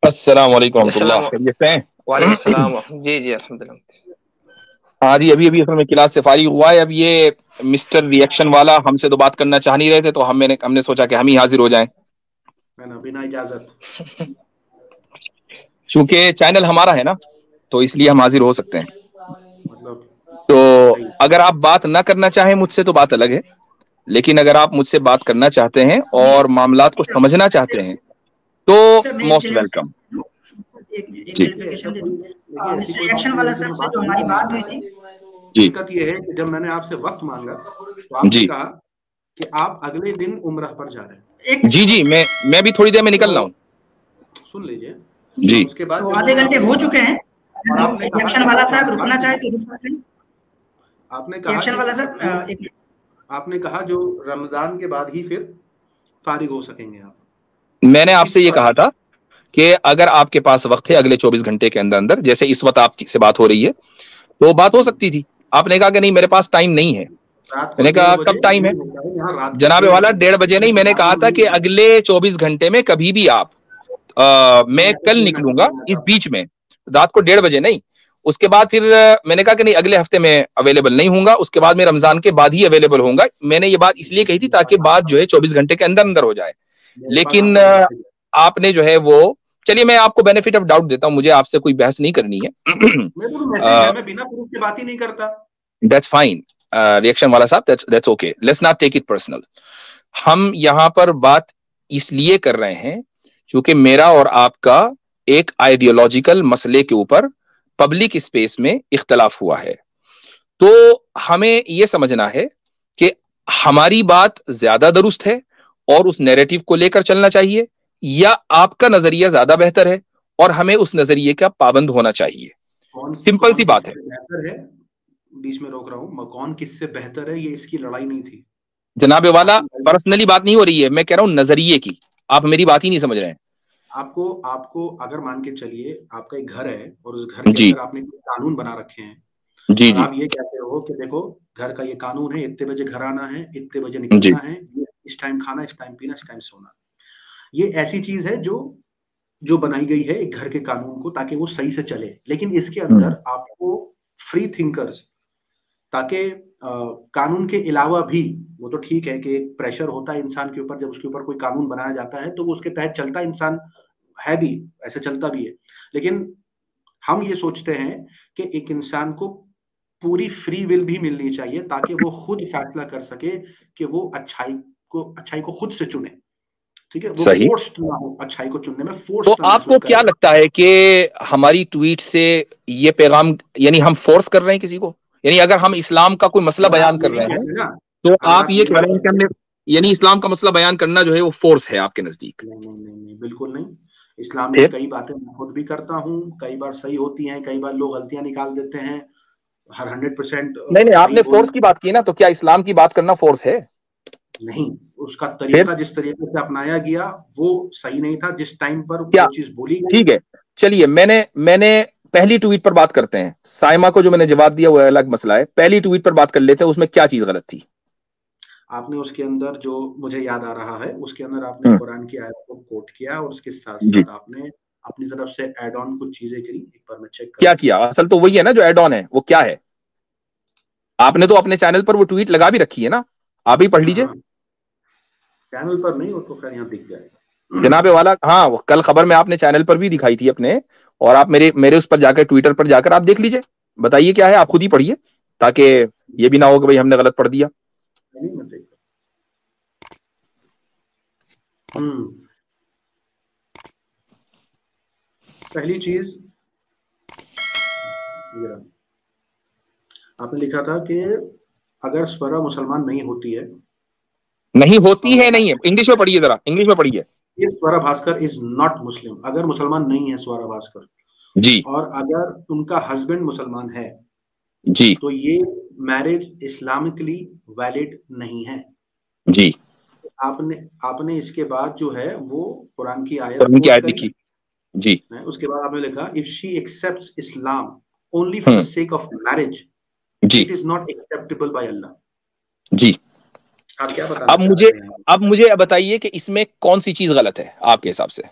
السلام علیکم ورحمۃ اللہ، خیریت سے ہیں؟ وعلیکم السلام. جی جی الحمدللہ. ہاں جی، ابھی اصل میں کلاس سے فارغ ہوا ہے. اب یہ مسٹر ریئیکشن والا ہم سے تو بات کرنا چاہ نہیں رہے تھے، تو ہم نے سوچا کہ ہم ہی حاضر ہو جائیں بنا اجازت، چونکہ چینل ہمارا ہے نا، تو اس لیے ہم حاضر ہو سکتے ہیں. مطلب تو صحیح. اگر آپ بات نہ کرنا چاہیں مجھ سے تو بات الگ ہے، لیکن اگر آپ مجھ سے بات کرنا چاہتے ہیں اور معاملات کو سمجھنا چاہتے ہیں تو موسٹ ویلکم. جی ریئیکشن والا صاحب سے جو ہماری بات ہوئی تھی، جی دقت یہ ہے کہ جب میں نے آپ سے وقت مانگا تو آپ نے جی کہا کہ آپ اگلے دن عمرہ پر جا رہے ہیں. جی جی میں بھی تھوڑی دیر میں نکل رہا ہوں. سن لیجیے. جی اس کے بعد تو آدھے گھنٹے ہو چکے ہیں. آپ نے ریئیکشن والا صاحب رکنا چاہے تو رک سکتے ہیں. آپ نے کہا ریئیکشن والا صاحب آپ نے کہا جو رمضان کے بعد ہی پھر فارغ ہو سکیں گے آپ. میں نے آپ سے یہ کہا تھا کہ اگر آپ کے پاس وقت ہے اگلے 24 گھنٹے کے اندر اندر، جیسے اس وقت آپ سے بات ہو رہی ہے، تو بات ہو سکتی تھی. آپ نے کہا کہ نہیں میرے پاس ٹائم نہیں ہے. رات میں کو نے کہا 1:30 کب ٹائم ہے؟ بجے یہاں رات کے جناب 1:30 والا بجے 1:30 بجے نہیں، میں نے کہا تھا کہ اگلے 24 گھنٹے میں کبھی بھی آپ میں کل نکلوں گا اس بیچ میں، رات کو 1:30 بجے نہیں. اس کے بعد پھر میں نے کہا کہ نہیں اگلے ہفتے میں اویلیبل نہیں ہوں گا، اس کے بعد میں رمضان کے بعد ہی اویلیبل ہوں گا. میں نے یہ بات اس لیے کہی تھی تاکہ بات جو ہے 24 گھنٹے کے اندر اندر ہو جائے. لیکن آپ نے جو ہے وہ، چلیے میں آپ کو بینیفٹ آف ڈاؤٹ دیتا ہوں، مجھے آپ سے کوئی بحث نہیں کرنی ہے. میں بنا پروف کے بات ہی نہیں کرتا. دیٹس فائن ریئیکشن والا صاحب، that's okay. Let's not take it personal. ہم یہاں پر بات اس لیے کر رہے ہیں کیونکہ میرا اور آپ کا ایک آئیڈیولوجیکل مسئلے کے اوپر پبلک اسپیس میں اختلاف ہوا ہے. تو ہمیں یہ سمجھنا ہے کہ ہماری بات زیادہ درست ہے اور اس نیریٹو کو لے کر چلنا چاہیے، یا آپ کا نظریہ زیادہ بہتر ہے اور ہمیں اس نظریے کا پابند ہونا چاہیے. سمپل سی بات ہے. بہتر ہے، بیچ میں روک رہا ہوں، کون کس سے بہتر ہے یہ اس کی لڑائی نہیں تھی جناب والا. پرسنلی بات نہیں ہو رہی ہے، میں کہہ رہا ہوں نظریے کی. آپ میری بات ہی نہیں سمجھ رہے ہیں. آپ کو اگر مان کے چلیے آپ کا ایک گھر ہے اور اس گھر کے جی اندر آپ نے قانون بنا رکھے ہیں، جی اور جی آپ یہ کہتے ہو کہ دیکھو گھر کا یہ قانون ہے، اتنے بجے گھر آنا ہے، اتنے بجے جی نکلنا ہے، اس ٹائم کھانا، اس ٹائم پینا، اس ٹائم سونا. یہ ایسی چیز ہے جو بنائی گئی ہے ایک گھر کے قانون کو تاکہ وہ صحیح سے چلے. لیکن اس کے اندر آپ کو فری تھنکرز، تاکہ قانون کے علاوہ بھی، وہ تو ٹھیک ہے کہ ایک پریشر ہوتا ہے انسان کے اوپر جب اس کے اوپر کوئی قانون بنایا جاتا ہے تو وہ اس کے تحت چلتا ہے، انسان ہے بھی ایسے چلتا بھی ہے. لیکن ہم یہ سوچتے ہیں کہ ایک انسان کو پوری فری ول بھی ملنی چاہیے تاکہ وہ خود فیصلہ کر سکے کہ وہ اچھائی کو خود سے چنے. ٹھیک ہے، وہ صحیح. فورسڈ نہ ہو اچھائی کو چننے میں، تو فورسڈ نہ آپ کو محسوس کیا کرے. لگتا ہے کہ ہماری ٹویٹ سے یہ پیغام، یعنی ہم فورس کر رہے ہیں کسی کو؟ یعنی اگر ہم اسلام کا کوئی مسئلہ اگر بیان آپ کر یہ رہے نہیں ہیں کہتے نا، تو اگر آپ یہ کہہ رہے ہیں کہ ہم نے، نہیں یعنی اسلام کا مسئلہ بیان کرنا جو ہے وہ فورس ہے آپ کے نزدیک؟ نہیں بالکل نہیں. اسلام کی پھر کئی باتیں میں خود بھی کرتا ہوں، کئی بار صحیح ہوتی ہیں، کئی بار لوگ غلطیاں نکال دیتے ہیں. ہر 100% نہیں آپ صحیح نے بول فورس کی بات کی نا، تو کیا اسلام کی بات کرنا فورس ہے؟ نہیں. اس کا پھر طریقہ جس طریقے سے اپنایا گیا وہ صحیح نہیں تھا. جس ٹائم پر کیا؟ وہ چیز بولی گئی. ٹھیک ہے، چلیے میں نے پہلی ٹویٹ پر بات کرتے ہیں. سائمہ کو جو میں نے جواب دیا وہ الگ مسئلہ ہے. پہلی ٹویٹ پر بات کر لیتے ہیں، اس میں کیا چیز غلط تھی؟ آپ نے اس کے اندر، جو مجھے یاد آ رہا ہے، اس کے اندر آپ نے قرآن کی آیت کو کوٹ کیا اور اس کے ساتھ جی ساتھ آپ نے اپنی طرف سے ایڈ آن کچھ چیزیں کری. ایک بار میں چیک کیا کروں. کیا؟ اصل تو وہی ہے نا جو ایڈ آن ہے، وہ کیا ہے؟ آپ نے تو اپنے چینل پر وہ ٹویٹ لگا بھی رکھی ہے نا، آپ ہی پڑھ لیجئے. ہاں چینل پر نہیں، وہ تو خیر یہاں دکھ جائے. جناب والا، ہاں وہ کل خبر میں آپ نے چینل پر بھی دکھائی تھی اپنے، اور آپ میرے اس پر جا کر ٹویٹر پر جا کر آپ دیکھ لیجئے. بتائیے کیا ہے، آپ خود ہی پڑھیے تاکہ یہ بھی نہ ہو کہ بھئی ہم نے غلط پڑھ دیا. نہیں میں دیکھ پہلی چیز آپ نے لکھا تھا کہ اگر سورا مسلمان نہیں ہوتی ہے، نہیں ہوتی ہے، نہیں ہے. انگلش میں پڑھیے، ذرا انگلش میں پڑھیے. سورا بھاسکر از ناٹ مسلم. اگر مسلمان نہیں ہے سورا بھاسکر، جی اور اگر ان کا ہسبینڈ مسلمان ہے، جی تو یہ میرج اسلامکلی ویلڈ نہیں ہے. جی آپ نے اس کے بعد جو ہے وہ قرآن کی آیت قرآن کی کوٹ آیت کری. لکھی. جی اس کے بعد آپ نے لکھا if she accepts Islam only for the sake of marriage, G it is not acceptable by Allah. جی آپ کیا بتانا چاہ رہے ہیں؟ اب مجھے بتائیے کہ اس میں کون سی چیز غلط ہے آپ کے حساب سے؟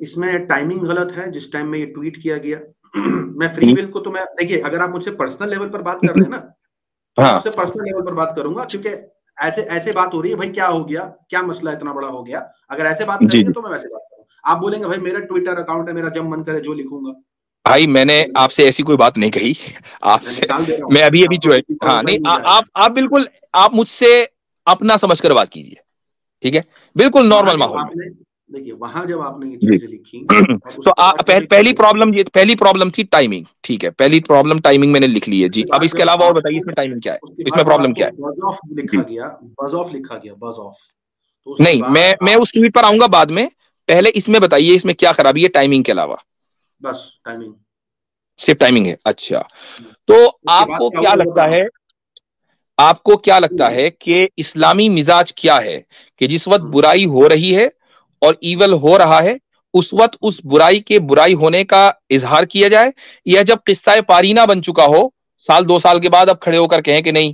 اس میں ٹائمنگ غلط ہے جس ٹائم میں یہ ٹویٹ کیا گیا. میں فری ول کو تو میں دیکھیے اگر آپ مجھ سے پرسنل لیول پر بات کر رہے ہیں نا تو میں آپ سے پرسنل لیول پر بات کروں گا, کیونکہ ایسے بات ہو رہی ہے بھائی کیا ہو گیا, کیا مسئلہ اتنا بڑا ہو گیا. اگر ایسے بات کریں گے تو میں ویسے بات کروں. آپ بولیں گے بھائی میرا ٹویٹر اکاؤنٹ ہے, میرا جب من کرے جو لکھوں گا. بھائی میں نے آپ سے ایسی کوئی بات نہیں کہی, آپ سے میں ابھی جو ہے ہاں نہیں, آپ بالکل آپ مجھ سے اپنا سمجھ کر بات کیجیے, ٹھیک ہے, بالکل نارمل ماحول میں. دیکھیے وہاں جب آپ نے یہ چیزیں لکھی تو پہلی پرابلم تھی ٹائمنگ, ٹھیک ہے, پہلی پرابلم ٹائمنگ میں نے لکھ لی ہے جی. اب اس کے علاوہ اور بتائیے اس میں ٹائمنگ کیا ہے, اس میں پرابلم کیا ہے. بز آف لکھا گیا, بز آف لکھا گیا, بز آف. نہیں میں اس ٹویٹ پر آؤں گا بعد میں, پہلے اس میں بتائیے اس میں کیا خرابی ہے ٹائمنگ کے علاوہ. بس ٹائمنگ, صرف ٹائمنگ ہے. اچھا تو آپ کو کیا لگتا ہے, آپ کو کیا لگتا ہے کہ اسلامی مزاج کیا ہے کہ جس وقت برائی ہو رہی ہے اور ایول ہو رہا ہے اس وقت اس برائی کے برائی ہونے کا اظہار کیا جائے, یا جب قصہ پارینہ بن چکا ہو سال 2 سال کے بعد اب کھڑے ہو کر کہیں کہ نہیں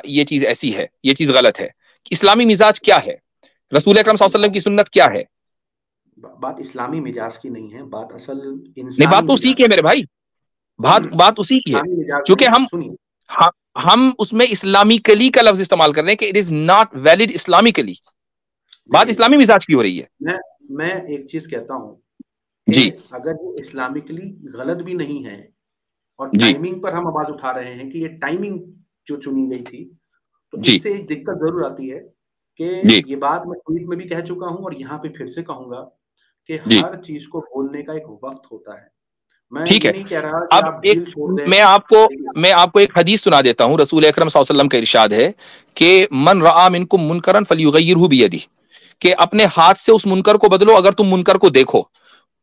یہ چیز ایسی ہے, یہ چیز غلط ہے. اسلامی مزاج کیا ہے, رسول اکرم صلی اللہ علیہ وسلم کی سنت کیا ہے. بات اسلامی مزاج کی نہیں ہے, بات اصل نہیں, بات تو اسی کی ہے میرے بھائی, بات اسی کی ہے, چونکہ ہم اس میں اسلامکلی کا لفظ استعمال کر رہے ہیں کہ it is not valid Islamically. بات اسلامی مزاج کی ہو رہی ہے. میں ایک چیز کہتا ہوں جی, اگر وہ اسلامکلی غلط بھی نہیں ہے اور جی, ٹائمنگ پر ہم آواز اٹھا رہے ہیں کہ یہ ٹائمنگ جو چنی گئی تھی, تو جی, اس سے ایک دقت ضرور آتی ہے کہ جی, یہ بات میں ٹویٹ میں بھی کہہ چکا ہوں اور یہاں پہ پھر سے کہوں گا کہ جی, ہر چیز کو بولنے کا ایک وقت ہوتا ہے. میں ٹھیک یہ ہے. نہیں کہہ رہا کہ اب آپ ڈھیل چھوڑ دیں. میں آپ کو ایک حدیث سنا دیتا ہوں. رسول اکرم صلی اللہ علیہ وسلم کا ارشاد ہے کہ من رآ منکم منکرا فلیغیرہ بیدہ, کہ اپنے ہاتھ سے اس منکر کو بدلو اگر تم منکر کو دیکھو.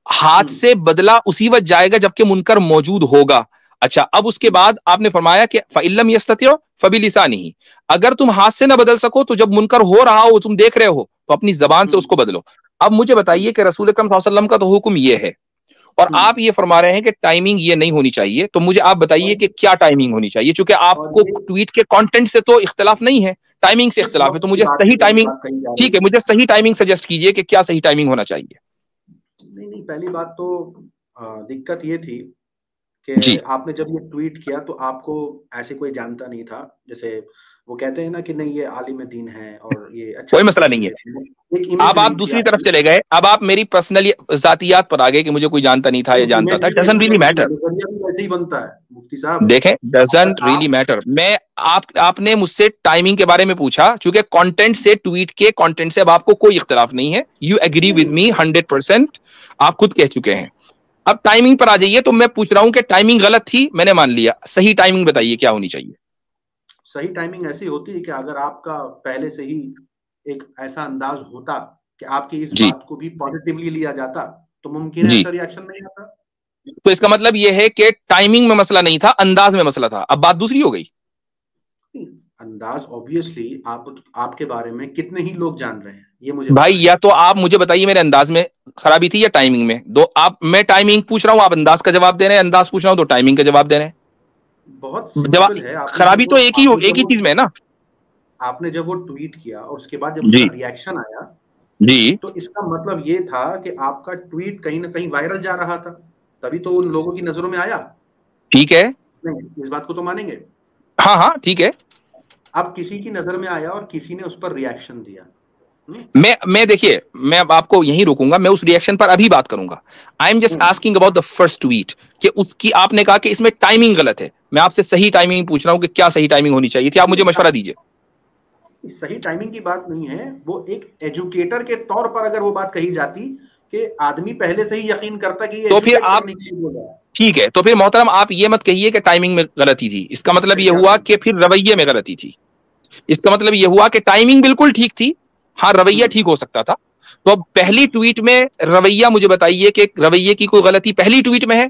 ہاتھ سے بدلا اسی وقت جائے گا جبکہ منکر موجود ہوگا. اچھا, اب اس کے بعد آپ نے فرمایا کہ فَإِن لَمْ يَسْتَطِعْ فَبِلِسَانِهِ, اگر تم ہاتھ سے نہ بدل سکو تو جب منکر ہو رہا ہو تم دیکھ رہے ہو تو اپنی زبان سے اس کو بدلو. اب مجھے بتائیے کہ رسول اکرم صلی اللہ علیہ وسلم کا تو حکم یہ ہے اور آپ یہ فرما رہے ہیں کہ ٹائمنگ یہ نہیں ہونی چاہیے, تو مجھے آپ بتائیے کہ کیا ٹائمنگ ہونی چاہیے, چونکہ آپ کو ٹویٹ کے کنٹینٹ سے تو اختلاف نہیں ہے, ٹائمنگ سے اختلاف ہے, تو مجھے صحیح ٹائمنگ, ٹھیک ہے, مجھے صحیح ٹائمنگ سجیسٹ کیجئے کہ کیا صحیح ٹائمنگ ہونا چاہیے. نہیں, پہلی بات تو دقت یہ تھی کہ جی, آپ نے جب یہ ٹویٹ کیا تو آپ کو ایسے کوئی جانتا نہیں تھا, جیسے وہ کہتے ہیں نا کہ نہیں یہ عالم دین ہے اور یہ اچھا کوئی مسئلہ نہیں ہے. اب آپ دوسری طرف چلے گئے, اب آپ میری پرسنل ذاتیات پر آ گئے کہ مجھے کوئی جانتا نہیں تھا یا جانتا تھا. ڈزنٹ ریلی میٹر, ویسے ہی بنتا ہے مفتی صاحب, دیکھیں ڈزنٹ ریلی میٹر. میں آپ نے مجھ سے ٹائمنگ کے بارے میں پوچھا, چونکہ کانٹینٹ سے, ٹویٹ کے کانٹینٹ سے اب آپ کو کوئی اختلاف نہیں ہے. یو ایگری ود می 100%, آپ خود کہہ چکے ہیں. اب ٹائمنگ پر آ جائیے, تو میں پوچھ رہا ہوں کہ ٹائمنگ غلط تھی, میں نے مان لیا, صحیح ٹائمنگ بتائیے کیا ہونی چاہیے. صحیح ٹائمنگ ایسی ہوتی ہے کہ اگر آپ کا پہلے سے ہی ایک ایسا انداز ہوتا کہ آپ کی اس بات کو بھی پازیٹیولی لیا جاتا تو ممکن ہے ایسا ری ایکشن نہیں آتا. تو اس کا مطلب یہ ہے کہ ٹائمنگ میں مسئلہ نہیں تھا, انداز میں مسئلہ تھا. اب بات دوسری ہو گئی. انداز obviously آپ کے بارے میں کتنے ہی لوگ جان رہے ہیں یہ مجھے بھائی, یا تو آپ مجھے بتائیے میرے انداز میں خرابی تھی یا ٹائمنگ میں. میں ٹائمنگ پوچھ رہا ہوں, آپ انداز کا جواب دے رہے ہیں, انداز پوچھ رہا ہوں تو ٹائمنگ کا جواب دے رہے ہیں. بہت سمپل ہے. خرابی تو ایک ہی چیز میں ہے نا. آپ نے جب وہ ٹویٹ کیا اور اس کے بعد جب اس کا ری ایکشن آیا, جی, تو اس کا مطلب یہ تھا کہ آپ کا ٹویٹ کہیں نہ کہیں وائرل جا رہا تھا, تبھی تو ان لوگوں کی نظروں میں آیا. ٹھیک ہے, اس بات کو تو مانیں گے. ہاں ٹھیک ہے. اب کسی کی نظر میں آیا اور کسی نے اس پر ری ایکشن دیا. میں دیکھیے, میں اب آپ کو یہیں روکوں گا, میں اس ری ایکشن پر ابھی بات کروں گا. I am just asking about the first tweet کہ اس کی آپ نے کہا کہ اس میں ٹائمنگ غلط ہے. میں آپ سے صحیح ٹائمنگ پوچھ رہا ہوں کہ کیا صحیح ٹائمنگ ہونی چاہیے تھی, آپ مجھے مشورہ دیجیے. صحیح ٹائمنگ کی بات نہیں ہے, وہ ایک ایجوکیٹر کے طور پر اگر وہ بات کہی جاتی کہ آدمی پہلے سے ہی یقین کرتا کہ یہ تو پھر آپ, ٹھیک ہے, تو پھر محترم آپ یہ مت کہیے کہ ٹائمنگ میں غلطی تھی. اس کا مطلب یہ ہوا کہ پھر رویے میں غلطی تھی. اس کا مطلب یہ ہوا کہ ٹائمنگ بالکل ٹھیک تھی, ہاں رویہ ٹھیک ہو سکتا تھا. تو اب پہلی ٹویٹ میں رویہ, مجھے بتائیے کہ رویے کی کوئی غلطی پہلی ٹویٹ میں ہے.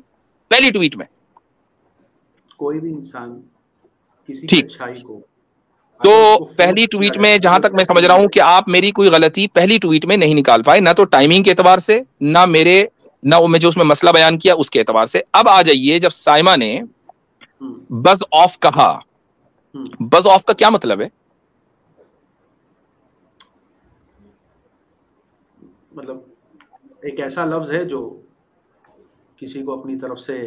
پہلی ٹویٹ میں کوئی بھی انسان کسی کی اچھائی کو, تو پہلی ٹویٹ میں جہاں تک میں سمجھ رہا ہوں کہ آپ میری کوئی غلطی پہلی ٹویٹ میں نہیں نکال پائے, نہ تو ٹائمنگ کے اعتبار سے, نہ میں جو اس میں مسئلہ بیان کیا اس کے اعتبار سے. اب آ جائیے, جب سائمہ نے بز آف کہا, بز آف کا کیا مطلب ہے؟ مطلب ایک ایسا لفظ ہے جو کسی کو اپنی طرف سے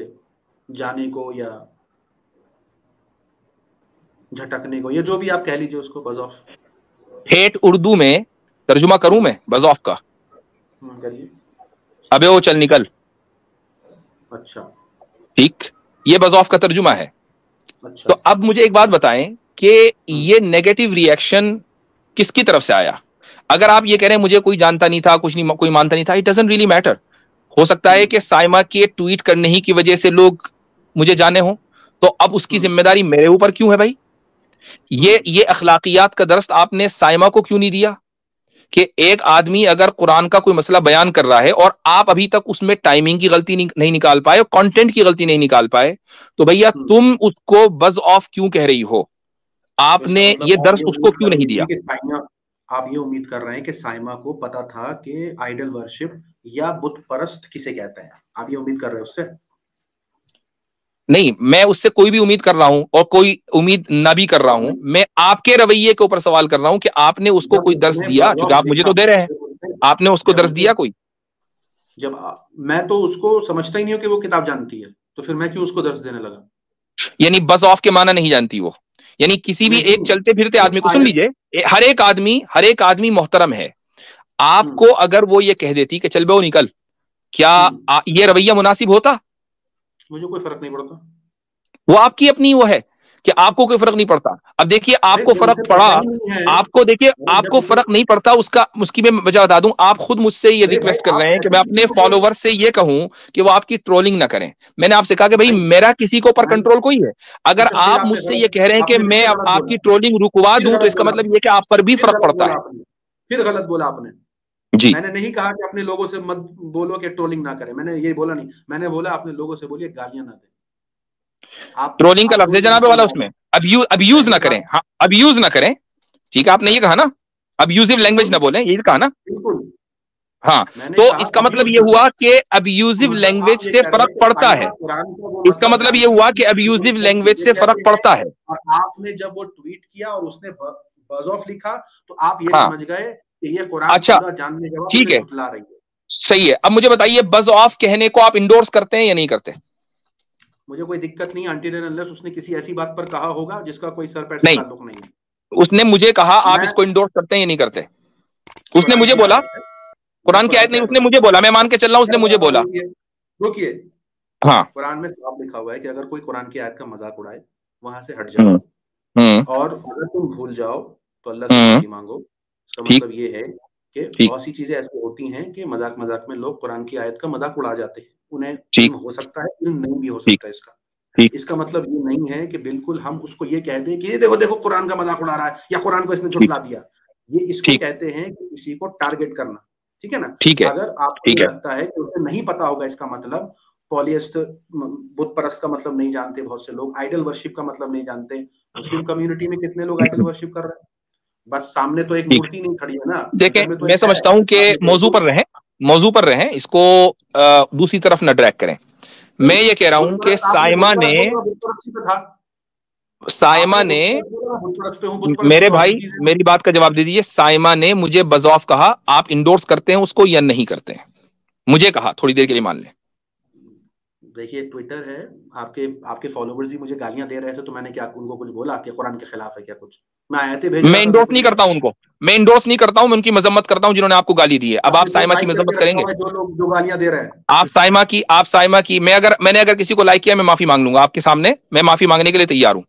جانے کو یا جھٹکنے کو یا جو بھی آپ کہہ لیجیے اس کو بز آف. ہیٹ اردو میں ترجمہ کروں میں بز آف کا؟ کریے. ابے وہ چل نکل. اچھا ٹھیک، یہ بز آف کا ترجمہ ہے. اچھا تو اب مجھے ایک بات بتائیں کہ یہ نیگیٹو ریئیکشن کس کی طرف سے آیا؟ اگر آپ یہ کہہ رہے ہیں مجھے کوئی جانتا نہیں تھا، کچھ نہیں، کوئی مانتا نہیں تھا، اٹ ڈزنٹ ریلی میٹر. ہو سکتا ہے کہ سائمہ کے ٹویٹ کرنے ہی کی وجہ سے لوگ مجھے جانے ہوں، تو اب اس کی ذمہ داری میرے اوپر کیوں ہے بھائی؟ یہ اخلاقیات کا درس آپ نے سائمہ کو کیوں نہیں دیا کہ ایک آدمی اگر قرآن کا کوئی مسئلہ بیان کر رہا ہے اور آپ ابھی تک اس میں ٹائمنگ کی غلطی نہیں نکال پائے اور کنٹینٹ کی غلطی نہیں نکال پائے، تو بھیا تم اس کو بز آف کیوں کہہ رہی ہو؟ آپ نے یہ درس اس کو کیوں نہیں دیا؟ آپ یہ امید کر رہے ہیں کہ سائمہ کو پتا تھا کہ آئیڈل ورشپ یا بت پرست کسے کہتے ہیں؟ آپ یہ امید کر رہے ہیں اس سے؟ نہیں، میں اس سے کوئی بھی امید کر رہا ہوں اور کوئی امید نہ بھی کر رہا ہوں. میں آپ کے رویے کے اوپر سوال کر رہا ہوں کہ آپ نے اس کو کوئی درس دیا؟ چونکہ آپ مجھے تو دے رہے ہیں، آپ نے اس کو درس دیا کوئی؟ جب میں تو اس کو سمجھتا ہی نہیں ہوں کہ وہ کتاب جانتی ہے، تو پھر میں کیوں اس کو درس دینے لگا؟ یعنی بز آف کے معنی نہیں جانتی وہ؟ یعنی کسی بھی ایک چلتے پھرتے آدمی کو، سن لیجئے، ہر ایک آدمی محترم ہے. آپ کو اگر وہ یہ کہہ دیتی کہ چل بے نکل، کیا یہ رویہ مناسب ہوتا؟ مجھے کوئی فرق نہیں پڑتا. وہ آپ کی اپنی وہ ہے کہ آپ کو کوئی فرق نہیں پڑتا. اب دیکھیے آپ کو فرق پڑا، آپ کو فرق نہیں پڑتا، اس کی میں وجہ بتا دوں. آپ خود مجھ سے یہ ریکویسٹ کر رہے ہیں کہ میں اپنے فالوور سے یہ کہوں کہ وہ آپ کی ٹرولنگ نہ کریں. میں نے آپ سے کہا کہ بھائی میرا کسی کو پر کنٹرول کوئی ہے؟ اگر آپ مجھ سے یہ کہہ رہے ہیں کہ میں آپ کی ٹرولنگ رکوا دوں، تو اس کا مطلب یہ کہ آپ پر بھی فرق پڑتا ہے. پھر غلط بولا آپ نے. جی، میں نے نہیں کہا کہ اپنے لوگوں سے مت بولو کہ ٹرولنگ نہ کریں، میں نے یہ بولا نہیں. میں نے بولا اپنے لوگوں سے بولیے گالیاں نہ دیں. ٹرولنگ کا لفظ ہے جناب والا اس میں، ابیوز نہ کریں. ہاں، ابیوز نہ کریں. ٹھیک ہے، آپ نے یہ کہا نا ابیوزو لینگویج نہ بولیں، یہ کہا نا. ہاں، تو اس کا مطلب یہ ہوا کہ ابیوزو لینگویج سے فرق پڑتا ہے. اس کا مطلب یہ ہوا کہ ابیوزو لینگویج سے فرق پڑتا ہے. اور آپ نے جب وہ ٹویٹ کیا اور اس نے بز آف لکھا تو آپ یہ سمجھ گئے کہ یہ قرآن پورا جاننے کے بعد ٹھیک ہے، جھٹلا رہی ہے. صحیح ہے. اب مجھے بتائیے بز آف کہنے کو آپ انڈورس کرتے ہیں یا نہیں کرتے؟ مجھے کوئی دقت نہیں انٹل اینڈ انلیس اس نے کسی ایسی بات پر کہا ہوگا جس کا کوئی سر پیر سے تعلق نہیں ہے. اس نے مجھے کہا آپ اس کو انڈورس کرتے ہیں یا نہیں کرتے؟ اس نے مجھے بولا قرآن کی آیت نہیں، اس نے مجھے بولا، میں مان کے چل رہا ہوں، اس نے مجھے بولا. رکیے، ہاں، قرآن میں صاف لکھا ہوا ہے کہ اگر کوئی قرآن کی آیت کا مذاق اڑائے وہاں سے ہٹ جاؤ، اور اگر تم بھول جاؤ تو اللہ سے معافی مانگو. اس کا مطلب یہ ہے کہ بہت سی چیزیں ایسی ہوتی ہیں کہ مذاق میں لوگ قرآن کی آیت کا مذاق اڑا جاتے ہیں. انہیں علم ہو سکتا ہے، علم نہیں بھی ہو سکتا ہے. اس کا مطلب یہ نہیں ہے کہ بالکل ہم اس کو یہ کہہ دیں کہ یہ دیکھو قرآن کا مذاق اڑا رہا ہے یا قرآن کو اس نے جھٹلا دیا. یہ اس کو کہتے ہیں کہ کسی کو ٹارگٹ کرنا. ٹھیک ہے نا؟ اگر آپ کو یہ لگتا ہے کہ اسے نہیں پتا ہوگا اس کا مطلب، پالیسٹ بت پرست کا مطلب نہیں جانتے بہت سے لوگ، آئیڈل ورشپ کا مطلب نہیں جانتے. مسلم کمیونٹی میں کتنے لوگ آئیڈل ورشپ کر رہے ہیں؟ بس سامنے تو ایک مورتی نہیں کھڑی ہے نا. دیکھیں، میں سمجھتا ہوں کہ موضوع پر رہیں، اس کو دوسری طرف نہ ڈریگ کریں. میں یہ کہہ رہا ہوں کہ سائمہ نے میرے بھائی میری بات کا جواب دے دیجیے. سائمہ نے مجھے بز آف کہا، آپ انڈورس کرتے ہیں اس کو یا نہیں کرتے ہیں؟ مجھے کہا، تھوڑی دیر کے لیے مان لیں. دیکھیے ٹویٹر ہے، آپ کے فالوورز بھی مجھے گالیاں دے رہے تھے تو میں نے کیا ان کو کچھ بولا کہ قرآن کے خلاف ہے کیا کچھ؟ میں انڈورس نہیں کرتا ہوں ان کو، میں انڈورس نہیں کرتا ہوں، میں ان کی مذمت کرتا ہوں جنہوں نے آپ کو گالی دی ہے. اب آپ سائمہ کی مذمت کریں گے؟ جو لوگ جو گالیاں دے رہے ہیں آپ سائمہ کی میں نے اگر کسی کو لائک کیا میں معافی مانگ لوں گا آپ کے سامنے، میں معافی مانگنے کے لیے تیار ہوں.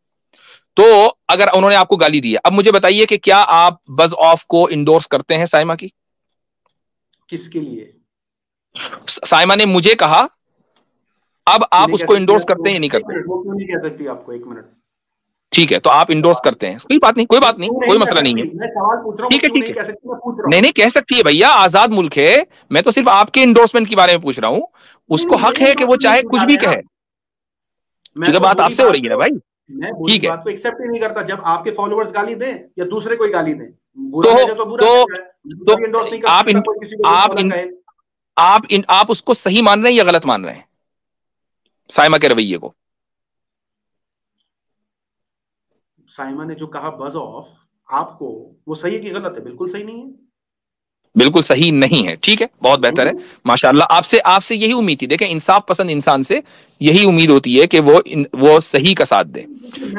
تو اگر انہوں نے آپ کو گالی دی ہے، اب مجھے بتائیے کہ کیا آپ بز آف کو انڈورس کرتے ہیں سائمہ کی؟ کس کے لیے؟ سائمہ نے مجھے کہا، اب آپ اس کو انڈورس کرتے ہیں یا نہیں کرتے؟ وہ کیوں نہیں کہہ سکتی آپ کو؟ ایک منٹ. ٹھیک ہے، تو آپ انڈورس کرتے ہیں، کوئی بات نہیں، کوئی مسئلہ نہیں ہے. میں سوال پوچھ رہا ہوں، ٹھیک ہے، نہیں کہہ سکتی، میں پوچھ رہا ہوں. نہیں کہہ سکتی ہے بھیا، آزاد ملک ہے. میں تو صرف آپ کے انڈورسمنٹ کے بارے میں پوچھ رہا ہوں. اس کو حق ہے کہ وہ چاہے کچھ بھی کہے، کیونکہ بات آپ سے ہو رہی ہے نا بھائی. میں بری بات کو ایکسپٹ ہی نہیں کرتا جب آپ کے فالوورز گالی دیں یا دوسرے کوئی گالی دیں. آپ اس کو صحیح مان رہے ہیں یا غلط مان رہے ہیں سائمہ کے رویے کو؟ سائمہ نے جو کہا بز آف آپ کو، وہ صحیح ہے کہ غلط ہے؟ بالکل صحیح نہیں ہے. بالکل صحیح نہیں ہے. ٹھیک ہے, بہت بہتر ہے, ماشاءاللہ. آپ سے یہی امید تھی. دیکھیں, انصاف پسند انسان سے یہی امید ہوتی ہے کہ وہ صحیح کا ساتھ دے.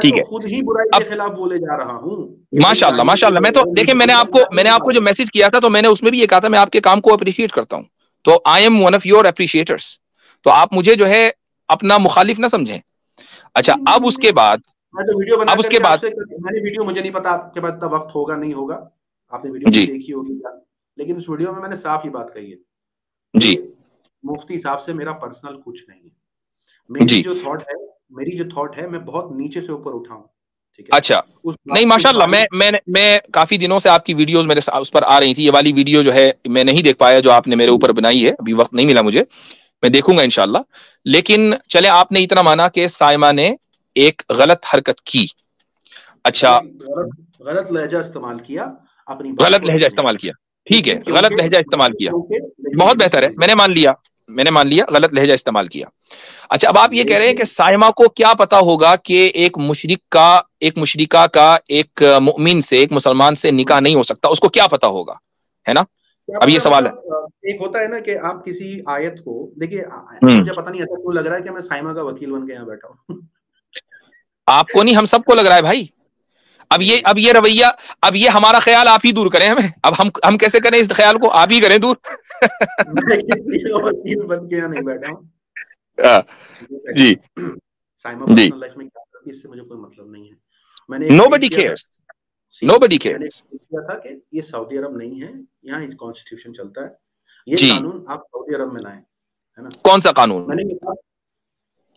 ٹھیک ہے, خود ہی برائی کے خلاف بولے جا رہا ہوں. ماشاءاللہ ماشاءاللہ. میں تو دیکھیں, میں نے آپ کو جو میسج کیا تھا تو میں نے اس میں بھی یہ کہا تھا میں آپ کے کام کو اپریشیٹ کرتا ہوں, تو I am one of your appreciators. تو آپ مجھے جو ہے اپنا مخالف نہ سمجھیں. اچھا, اب اس کے بعد میں تو ویڈیو بنا کر کے آپ سے, میں نے ویڈیو, مجھے نہیں پتا آپ کے پاس اتنا وقت ہوگا نہیں ہوگا, آپ نے ویڈیو دیکھی ہوگی کیا, لیکن اس ویڈیو میں نے صاف ہی بات کہی ہے جی, مفتی صاحب سے میرا پرسنل کچھ نہیں ہے. میری جو تھاٹ ہے میں بہت نیچے سے اوپر اٹھا ہوں. اچھا, نہیں ماشاءاللہ, میں کافی دنوں سے آپ کی ویڈیوز میرے اس پر آ رہی تھی. یہ والی ویڈیو جو ہے میں نہیں دیکھ پایا جو آپ نے میرے اوپر بنائی ہے, ابھی وقت نہیں ملا مجھے, میں دیکھوں گا انشاءاللہ. لیکن چلے, آپ نے اتنا مانا کہ سائمہ نے ایک غلط حرکت کی. اچھا, غلط لہجہ استعمال کیا, اپنی غلط لہجہ استعمال کیا, ٹھیک ہے, غلط لہجہ استعمال کیا, بہت بہتر ہے, میں نے مان لیا غلط لہجہ استعمال کیا. اچھا, اب آپ یہ کہہ رہے ہیں کہ سائمہ کو کیا پتا ہوگا کہ ایک مشرکہ کا ایک مؤمن سے, ایک مسلمان سے نکاح نہیں ہو سکتا, اس کو کیا پتا ہوگا, ہے نا؟ اب یہ سوال ہے. ایک ہوتا ہے نا کہ آپ کسی آیت کو دیکھیے, مجھے پتا نہیں ایسا کیوں لگ رہا ہے کہ میں سائمہ کا وکیل بن کے یہاں بیٹھا ہوں. آپ کو نہیں, ہم سب کو لگ رہا ہے بھائی. اب یہ رویہ, اب یہ ہمارا خیال آپ ہی دور کریں ہمیں. اب ہم کیسے کریں اس خیال کو, آپ ہی کریں دور. وکیل بن کے یہاں نہیں بیٹھا ہوں. جی سائمہ پرسنل لائف میں کیا کرتی ہے اس سے مجھے کوئی مطلب نہیں ہے. میں نے nobody cares کیا تھا کہ یہ سعودی عرب نہیں ہے, یہاں کانسٹیٹیوشن چلتا ہے, یہ قانون آپ سعودی عرب میں لائیں, ہے نا؟ کون سا قانون؟ میں نے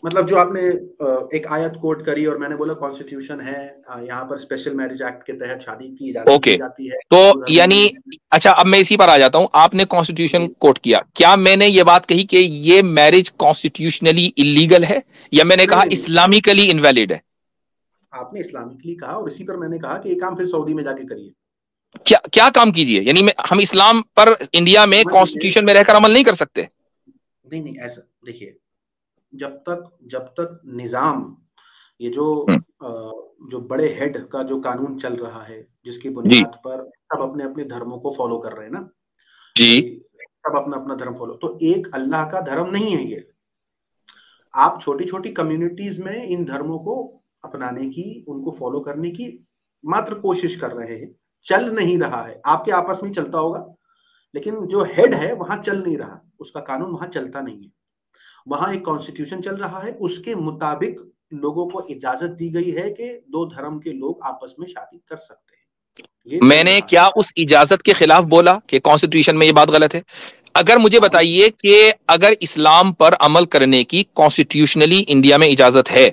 مطلب جو آپ نے ایک آیت کوٹ کری اور میں نے بولا کانسٹیٹیوشن ہے, یہاں پر اسپیشل میرج ایکٹ کے تحت شادی کی اجازت دی جاتی ہے. تو یعنی اچھا, اب میں اسی پر آ جاتا ہوں. آپ نے کانسٹیٹیوشن کوٹ کیا, کیا میں نے یہ بات کہی کہ یہ میرج کانسٹیٹیوشنلی انلیگل ہے, یا میں نے کہا اسلامکلی انویلڈ ہے؟ آپ نے اسلامکلی کہا, اور اسی پر میں نے کہا کہ یہ کام پھر سعودی میں جا کے کریے. کیا کام کیجیے, یعنی ہم اسلام پر انڈیا میں کانسٹیٹیوشن میں رہ کر عمل نہیں کر سکتے؟ نہیں, ایسا دیکھیے, جب تک نظام, یہ جو بڑے ہیڈ کا جو قانون چل رہا ہے, جس کی بنیاد پر سب اپنے اپنے دھرموں کو فالو کر رہے ہیں نا, جی, سب اپنا اپنا دھرم فالو, تو ایک اللہ کا دھرم نہیں ہے یہ. آپ چھوٹی چھوٹی کمیونٹیز میں ان دھرموں کو اپنانے کی, ان کو فالو کرنے کی ماتر کوشش کر رہے ہیں. چل نہیں رہا ہے, آپ کے آپس میں چلتا ہوگا, لیکن جو ہیڈ ہے وہاں چل نہیں رہا, اس کا قانون وہاں چلتا نہیں ہے. وہاں ایک کانسٹیٹیوشن چل رہا ہے, اس کے مطابق لوگوں کو اجازت دی گئی ہے کہ دو دھرم کے لوگ آپس میں شادی کر سکتے ہیں. میں نے کیا اس اجازت کے خلاف بولا کہ کانسٹیٹیوشن میں یہ بات غلط ہے؟ اگر مجھے بتائیے کہ اگر اسلام پر عمل کرنے کی کانسٹیٹیوشنلی انڈیا میں اجازت ہے,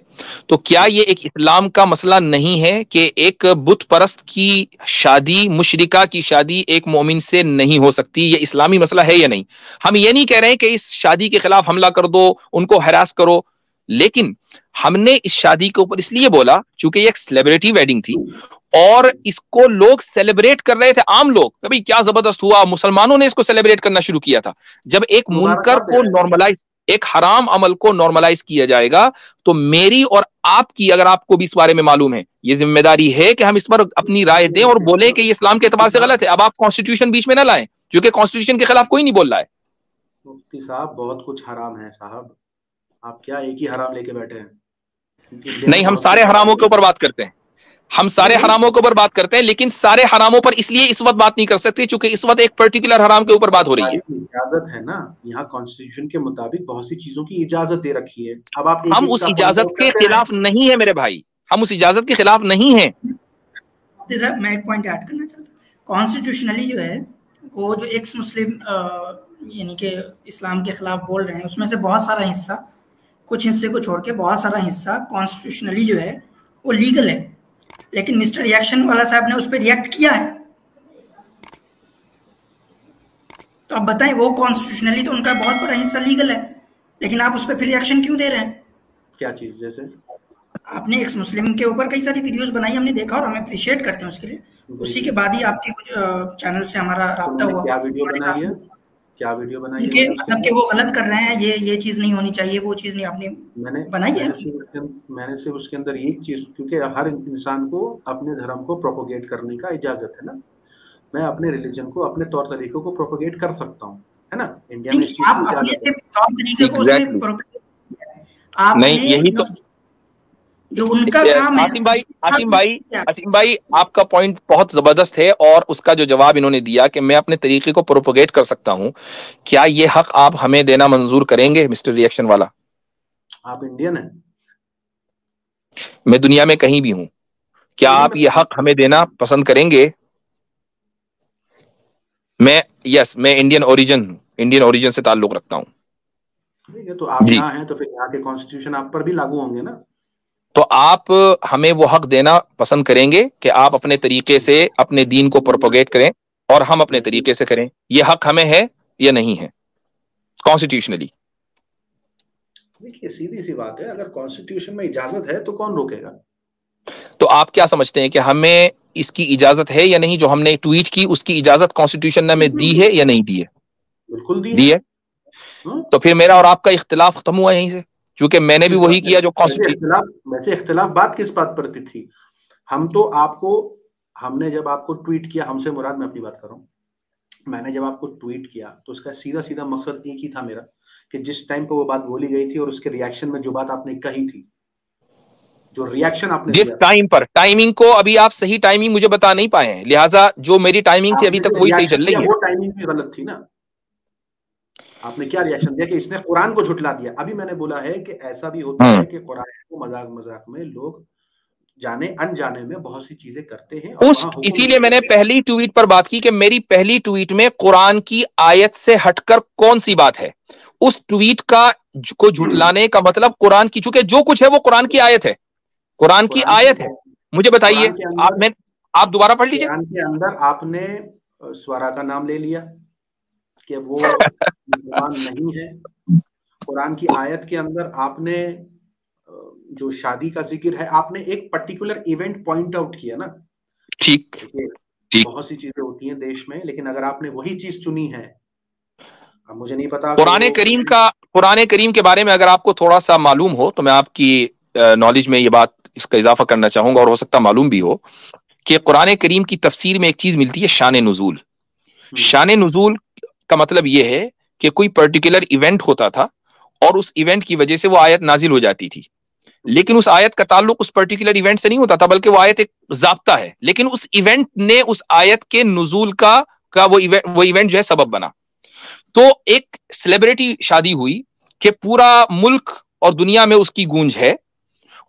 تو کیا یہ ایک اسلام کا مسئلہ نہیں ہے کہ ایک بت پرست کی شادی, مشرکہ کی شادی ایک مومن سے نہیں ہو سکتی؟ یہ اسلامی مسئلہ ہے یا نہیں؟ ہم یہ نہیں کہہ رہے ہیں کہ اس شادی کے خلاف حملہ کر دو, ان کو ہراس کرو, لیکن ہم نے اس شادی کے اوپر اس لیے بولا چونکہ یہ ایک سیلیبریٹی ویڈنگ تھی, اور اس کو لوگ سیلیبریٹ کر رہے تھے, عام لوگ, کبھی کیا زبردست ہوا, مسلمانوں نے اس کو سیلیبریٹ کرنا شروع کیا تھا. جب ایک منکر کو نارملائز, ایک حرام عمل کو نارملائز کیا جائے گا, تو میری اور آپ کی, اگر آپ کو بھی اس بارے میں معلوم ہے, یہ ذمہ داری ہے کہ ہم اس پر اپنی رائے دیں اور بولیں کہ یہ اسلام کے اعتبار سے غلط ہے. اب آپ کانسٹیٹیوشن بیچ میں نہ لائیں, کیونکہ کانسٹیٹیوشن کے خلاف کوئی نہیں بول رہا ہے. مفتی صاحب, بہت کچھ حرام ہے صاحب, آپ کیا ایک ہی حرام لے کے بیٹھے ہیں؟ نہیں, ہم سارے حراموں کے اوپر بات کرتے ہیں, ہم سارے حراموں کے اوپر بات کرتے ہیں, لیکن سارے حراموں پر اس لیے اس وقت بات نہیں کر سکتے چونکہ اس وقت ایک پرٹیکولر حرام کے اوپر بات ہو رہی ہے. اجازت ہے نا, یہاں کانسٹیٹیوشن کے مطابق بہت سی چیزوں کی اجازت دے رکھی ہے. اب آپ ہم اس اجازت کے خلاف نہیں ہیں میرے بھائی, ہم اس اجازت کے خلاف نہیں ہیں. میں ایک پوائنٹ ایڈ کرنا چاہتا ہوں. کانسٹیٹیوشنلی جو ہے وہ جو ایکس مسلم یعنی کہ اسلام کے خلاف بول رہے ہیں, اس میں سے بہت سارا حصہ, کچھ حصے کو چھوڑ کے بہت سارا حصہ کانسٹیٹیوشنلی جو ہے وہ لیگل ہے, لیکن مسٹر ریئیکشن والا صاحب نے اس پہ ریئیکٹ کیا ہے. تو اب بتائیں, وہ کانسٹیٹیوشنلی تو ان کا بہت بڑا حصہ لیگل ہے, لیکن آپ اس پہ پھر ریئیکشن کیوں دے رہے ہیں؟ کیا چیز؟ جیسے آپ نے ایکس مسلم کے اوپر کئی ساری ویڈیوز بنائی, ہم نے دیکھا اور ہمیں اپریشیٹ کرتے ہیں اس کے لیے. اسی کے بعد ہی آپ کے کچھ چینل سے ہمارا رابطہ ہوا. کیا ویڈیو بنائی ہے؟ کیا ویڈیو بنائی ہے؟ مطلب کہ وہ غلط کر رہے ہیں, یہ چیز نہیں ہونی چاہیے, وہ چیز نہیں آپ نے بنائی ہے. میں نے صرف اس کے اندر ایک چیز, کیونکہ ہر انسان کو اپنے دھرم کو پروپوگیٹ کرنے کا اجازت ہے نا, میں اپنے ریلیجن کو اپنے طور طریقوں کو پروپیگیٹ کر سکتا ہوں, ہے نا. انڈیا میں اس چیز آپ اپنے صرف طور طریقے کو اس میں پروپیگیٹ آپ نہیں, یہی تو جو ان کا کام ہے. عاصم بھائی آپ کا پوائنٹ بہت زبردست ہے, اور اس کا جو جواب انہوں نے دیا کہ میں اپنے طریقے کو پروپیگیٹ کر سکتا ہوں, کیا یہ حق آپ ہمیں دینا منظور کریں گے مسٹر ریئیکشن والا؟ آپ انڈین ہیں, میں دنیا میں کہیں بھی ہوں, کیا آپ یہ حق ہمیں دینا پسند کریں گے؟ میں میں انڈین اوریجن سے تعلق رکھتا ہوں. تو آپ یہاں ہیں تو پھر یہاں کے کانسٹیٹیوشن آپ پر بھی لاگو ہوں گے نا. تو آپ ہمیں وہ حق دینا پسند کریں گے کہ آپ اپنے طریقے سے اپنے دین کو پروپیگیٹ کریں اور ہم اپنے طریقے سے کریں؟ یہ حق ہمیں ہے یا نہیں ہے کانسٹیٹیوشنلی؟ دیکھیے سیدھی سی بات ہے, اگر کانسٹیٹیوشن میں اجازت ہے تو کون روکے گا؟ تو آپ کیا سمجھتے ہیں کہ ہمیں اس کی اجازت ہے یا نہیں؟ جو ہم نے ٹویٹ کی اس کی اجازت کانسٹیٹیوشن نے ہمیں دی ہے یا نہیں دی ہے؟ بالکل دی ہے. تو پھر میرا اور آپ کا اختلاف ختم ہوا یہیں سے, چونکہ میں نے بھی وہی کیا جو ویسے اختلاف بات کس بات پر تھی؟ ہم تو آپ کو, ہم نے جب آپ کو ٹویٹ کیا, ہم سے مراد میں اپنی بات کر رہا ہوں, میں نے جب آپ کو ٹویٹ کیا تو اس کا سیدھا مقصد ایک ہی تھا میرا, کہ جس ٹائم پہ وہ بات بولی گئی تھی اور اس کے ریاکشن میں جو بات آپ نے کہی تھی, جو ریاکشن آپ نے جس ٹائم پر, ٹائمنگ کو ابھی آپ صحیح ٹائمنگ مجھے بتا نہیں پائے ہیں, لہٰذا جو میری ٹائمنگ تھی ابھی تک وہی صحیح چل رہی ہے. وہ ٹائمنگ بھی غلط تھی نا. آپ نے کیا ریاکشن دیا کہ اس نے قرآن کو جھٹلا دیا. ابھی میں نے بولا ہے کہ ایسا بھی ہوتا ہے کہ قرآن کو مذاق میں لوگ جانے انجانے میں بہت سی چیزیں کرتے ہیں, اسی لیے میں نے پہلی ٹویٹ پر بات کی کہ میری پہلی ٹویٹ میں قرآن کی آیت سے ہٹ کر کون سی بات ہے. اس ٹویٹ کو جھٹلانے کا مطلب قرآن کی, چونکہ جو کچھ ہے وہ قرآن کی آیت ہے, قرآن کی آیت ہے. مجھے بتائیے, آپ دوبارہ پڑھ لیجیے. قرآن کے اندر آپ نے سورا کا نام لے لیا کہ وہ مسلمان نہیں ہے. قرآن کی آیت کے اندر آپ نے جو شادی کا ذکر ہے, آپ نے ایک پرٹیکولر ایونٹ پوائنٹ آؤٹ کیا نا. ٹھیک, بہت سی چیزیں ہوتی ہیں دیش میں, لیکن اگر آپ نے وہی چیز چنی ہے, اب مجھے نہیں پتا. قرآن کریم کے بارے میں اگر آپ کو تھوڑا سا معلوم ہو تو میں آپ کی نالج میں یہ بات اس کا اضافہ کرنا چاہوں گا, اور ہو سکتا معلوم بھی ہو کہ قرآن کریم کی تفسیر میں ایک چیز ملتی ہے, شان نزول. شان نزول کا مطلب یہ ہے کہ کوئی پرٹیکولر ایونٹ ہوتا تھا اور اس ایونٹ کی وجہ سے وہ آیت نازل ہو جاتی تھی, لیکن اس آیت کا تعلق اس پرٹیکولر ایونٹ سے نہیں ہوتا تھا, بلکہ وہ آیت ایک ضابطہ ہے, لیکن اس ایونٹ نے اس آیت کے نزول کا وہ ایونٹ جو ہے سبب بنا. تو ایک سیلیبریٹی شادی ہوئی کہ پورا ملک اور دنیا میں اس کی گونج ہے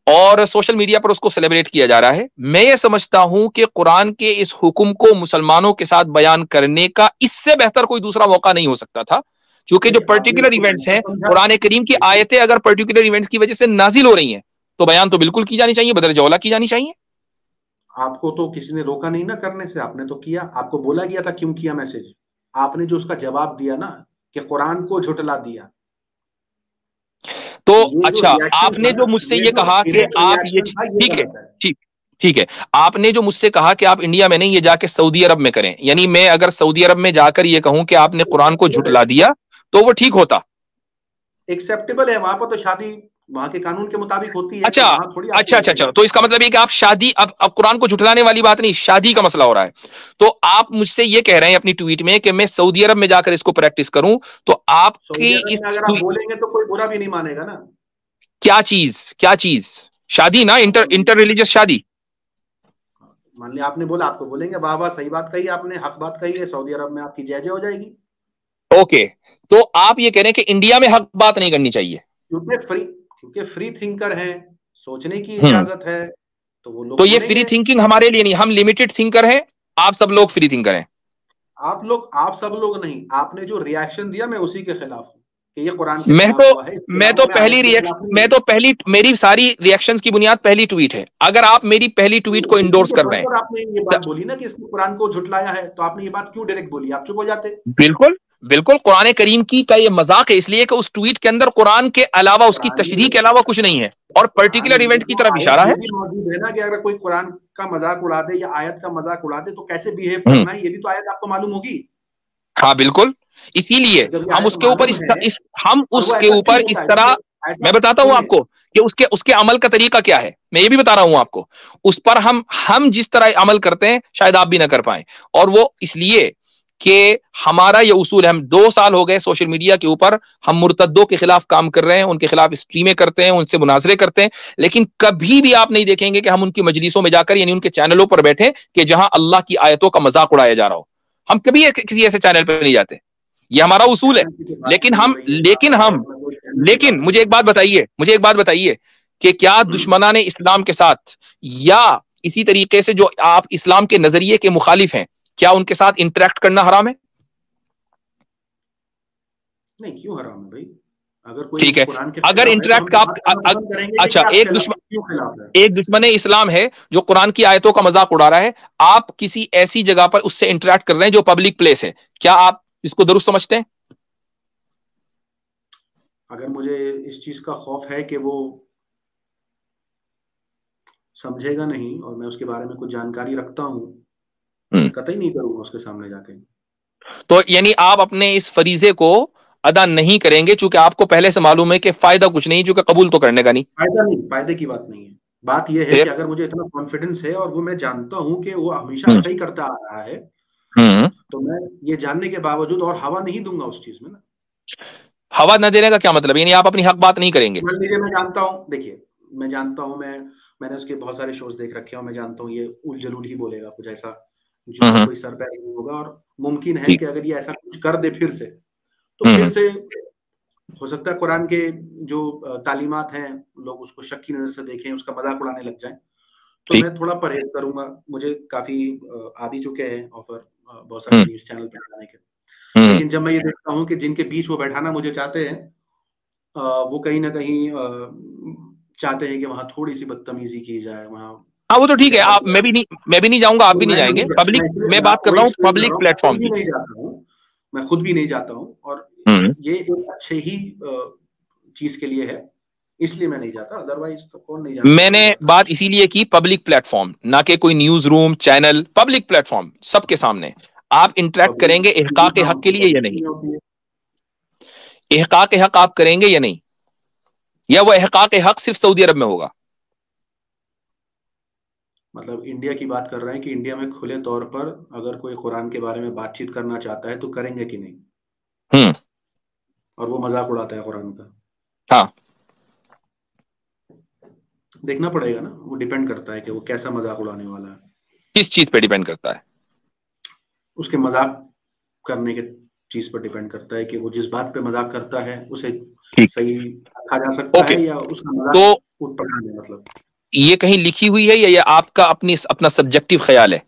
اور سوشل میڈیا پر اس کو سیلیبریٹ کیا جا رہا ہے. میں یہ سمجھتا ہوں کہ قرآن کے اس حکم کو مسلمانوں کے ساتھ بیان کرنے کا اس سے بہتر کوئی دوسرا موقع نہیں ہو سکتا تھا, چونکہ جو پرٹیکولر ایونٹس ہیں, قرآن کریم کی آیتیں اگر پرٹیکولر ایونٹس کی وجہ سے نازل ہو رہی ہیں تو بیان تو بالکل کی جانی چاہیے, بدرجہ اولیٰ کی جانی چاہیے. آپ کو تو کسی نے روکا نہیں نا کرنے سے, آپ نے تو کیا. آپ کو بولا گیا تھا کیوں کیا میسج, آپ نے جو اس کا جواب دیا نا کہ قرآن کو جھٹلا دیا. تو اچھا, آپ نے جو مجھ سے یہ کہا کہ آپ یہ ٹھیک ہے, آپ نے جو مجھ سے کہا کہ آپ انڈیا میں نہیں, یہ جا کے سعودی عرب میں کریں, یعنی میں اگر سعودی عرب میں جا کر یہ کہوں کہ آپ نے قرآن کو جھٹلا دیا تو وہ ٹھیک ہوتا؟ ایکسیپٹیبل ہے, وہاں پر تو شادی وہاں کے قانون کے مطابق ہوتی ہے. اچھا, تو اس کا مطلب یہ کہ آپ شادی, اب قرآن کو جھٹلانے والی بات نہیں, شادی کا مسئلہ ہو رہا ہے. تو آپ مجھ سے یہ کہہ رہے ہیں اپنی ٹویٹ میں کہ میں سعودی عرب میں جا کر اس کو پریکٹس کروں, تو آپ کی اگر آپ بولیں گے تو کوئی برا بھی نہیں مانے گا نا. کیا چیز شادی نا, انٹر ریلیجس شادی. مان لیا آپ نے بولا, آپ کو بولیں گے واہ واہ صحیح بات کہی آپ نے, حق بات کہی ہے, سعودی عرب میں آپ کی جے ہو جائے گی. اوکے, تو آپ یہ کہہ رہے ہیں کہ انڈیا میں حق بات نہیں کرنی چاہیے کیونکہ فری تھنکر ہیں, سوچنے کی اجازت ہے, تو وہ لوگ. تو یہ فری تھنکنگ ہمارے لیے نہیں, ہم لمیٹڈ تھنکر ہیں, آپ سب لوگ فری تھنکر ہیں. آپ سب لوگ نہیں, آپ نے جو ریاکشن دیا میں اسی کے خلاف ہوں کہ یہ قرآن میں تو پہلی میری ساری ریاکشنز کی بنیاد پہلی ٹویٹ ہے. اگر آپ میری پہلی ٹویٹ کو انڈورس کر رہے ہیں, آپ نے یہ بات بولی نا کہ اس نے قرآن کو جھٹلایا ہے, تو آپ نے یہ بات کیوں ڈائریکٹ بولی, آپ چپ ہو جاتے. بالکل قرآن کریم کی کا یہ مذاق ہے, اس لیے کہ اس ٹویٹ کے اندر قرآن کے علاوہ, اس کی تشریح کے علاوہ کچھ نہیں ہے, اور پرٹیکولر ایونٹ کی طرف اشارہ ہے. موجود ہے نا کہ اگر کوئی قرآن کا مذاق اڑا دے یا آیت کا مذاق اڑا دے تو کیسے بہیو کرنا ہے, یہ بھی تو آیت آپ کو معلوم ہوگی. ہاں بالکل, اسی لیے ہم اس کے اوپر اس طرح میں بتاتا ہوں آپ کو کہ اس کے عمل کا طریقہ کیا ہے. میں یہ بھی بتا رہا ہوں آپ کو. اس پر ہم جس طرح عمل کرتے ہیں شاید آپ بھی نہ کر پائیں, اور وہ اس لیے کہ ہمارا یہ اصول ہے. ہم 2 سال ہو گئے سوشل میڈیا کے اوپر, ہم مرتدوں کے خلاف کام کر رہے ہیں, ان کے خلاف اسٹریمیں کرتے ہیں, ان سے مناظرے کرتے ہیں, لیکن کبھی بھی آپ نہیں دیکھیں گے کہ ہم ان کی مجلسوں میں جا کر, یعنی ان کے چینلوں پر بیٹھے کہ جہاں اللہ کی آیتوں کا مذاق اڑایا جا رہا ہو. ہم کبھی کسی ایسے چینل پہ نہیں جاتے, یہ ہمارا اصول ہے. لیکن مجھے ایک بات بتائیے کہ کیا دشمنان اسلام کے ساتھ یا اسی طریقے سے جو آپ اسلام کے نظریے کے مخالف ہیں, کیا ان کے ساتھ انٹریکٹ کرنا حرام ہے؟ نہیں, کیوں حرام ہے بھائی؟ ٹھیک ہے, اگر انٹریکٹ اچھا ایک دشمن اسلام ہے جو قرآن کی آیتوں کا مذاق اڑا رہا ہے, آپ کسی ایسی جگہ پر اس سے انٹریکٹ کر رہے ہیں جو پبلک پلیس ہے, کیا آپ اس کو درست سمجھتے ہیں؟ اگر مجھے اس چیز کا خوف ہے کہ وہ سمجھے گا نہیں اور میں اس کے بارے میں کچھ جانکاری رکھتا ہوں, میں قطعی نہیں کروں گا اس کے سامنے جا کے. تو یعنی آپ اپنے اس فریضے کو ادا نہیں کریں گے چونکہ آپ کو پہلے سے معلوم ہے کہ فائدہ کچھ نہیں, چونکہ قبول تو کرنے کا نہیں. فائدے کی بات نہیں ہے. بات یہ ہے کہ اگر مجھے اتنا کانفیڈنس ہے اور وہ میں جانتا ہوں کہ وہ ہمیشہ ایسا ہی کرتا آ رہا ہے, تو میں یہ جاننے کے باوجود اور ہوا نہیں دوں گا اس چیز میں نا. ہوا نہ دینے کا کیا مطلب؟ یعنی آپ اپنی حق بات نہیں کریں گے. میں جانتا ہوں, دیکھیے میں جانتا ہوں, میں نے اس کے بہت سارے شوز دیکھ رکھے ہیں, اور میں جانتا ہوں یہ الجلول ہی بولے گا کچھ ایسا جو کوئی سر پہ نہیں ہوگا, اور ممکن ہے کہ اگر یہ ایسا کچھ کر دے پھر سے, تو پھر سے ہو سکتا ہے قرآن کے جو تعلیمات ہیں لوگ اس کو شک کی نظر سے دیکھیں, اس کا مذاق اڑانے لگ جائیں. تو میں تھوڑا پرہیز کروں گا. مجھے کافی آ بھی چکے ہیں آفر بہت سارے نیوز چینل پہ جانے کے, لیکن جب میں یہ دیکھتا ہوں کہ جن کے بیچ وہ بیٹھانا مجھے چاہتے ہیں, وہ کہیں نہ کہیں چاہتے ہیں کہ وہاں تھوڑی سی بدتمیزی کی جائے وہاں. ہاں وہ تو ٹھیک ہے, آپ میں بھی نہیں جاؤں گا, آپ بھی نہیں جائیں گے. پبلک میں بات کر رہا ہوں پبلک پلیٹ فارم کی. میں خود بھی نہیں جاتا ہوں, اور یہ ایک اچھے ہی چیز کے لیے ہے, اس لیے میں نہیں جاتا. ادروائز تو کون نہیں جاتا. میں نے بات اسی لیے کی پبلک پلیٹ فارم, نہ کہ کوئی newsroom channel. Public platform سب کے سامنے آپ انٹریکٹ کریں گے احقاق حق کے لیے یا نہیں؟ احقاق حق آپ کریں گے یا نہیں, یا وہ احقاق حق صرف سعودی عرب میں ہوگا؟ مطلب انڈیا کی بات کر رہے ہیں کہ انڈیا میں کھلے طور پر اگر کوئی قرآن کے بارے میں بات چیت کرنا چاہتا ہے تو کریں گے کہ نہیں, اور وہ مذاق اڑاتا ہے قرآن کا. ہاں دیکھنا پڑے گا نا, وہ ڈیپینڈ کرتا ہے کہ وہ کیسا مذاق اڑانے والا ہے. کس چیز پہ ڈیپینڈ کرتا ہے؟ اس کے مذاق کرنے کے چیز پر ڈیپینڈ کرتا ہے کہ وہ جس بات پہ مذاق کرتا ہے اسے صحیح رکھا جا سکتا ہے یا اس کا مذاق اٹھ پڑا ہے. مطلب یہ کہیں لکھی ہوئی ہے یا یہ آپ کا اپنا سبجیکٹیو خیال ہے؟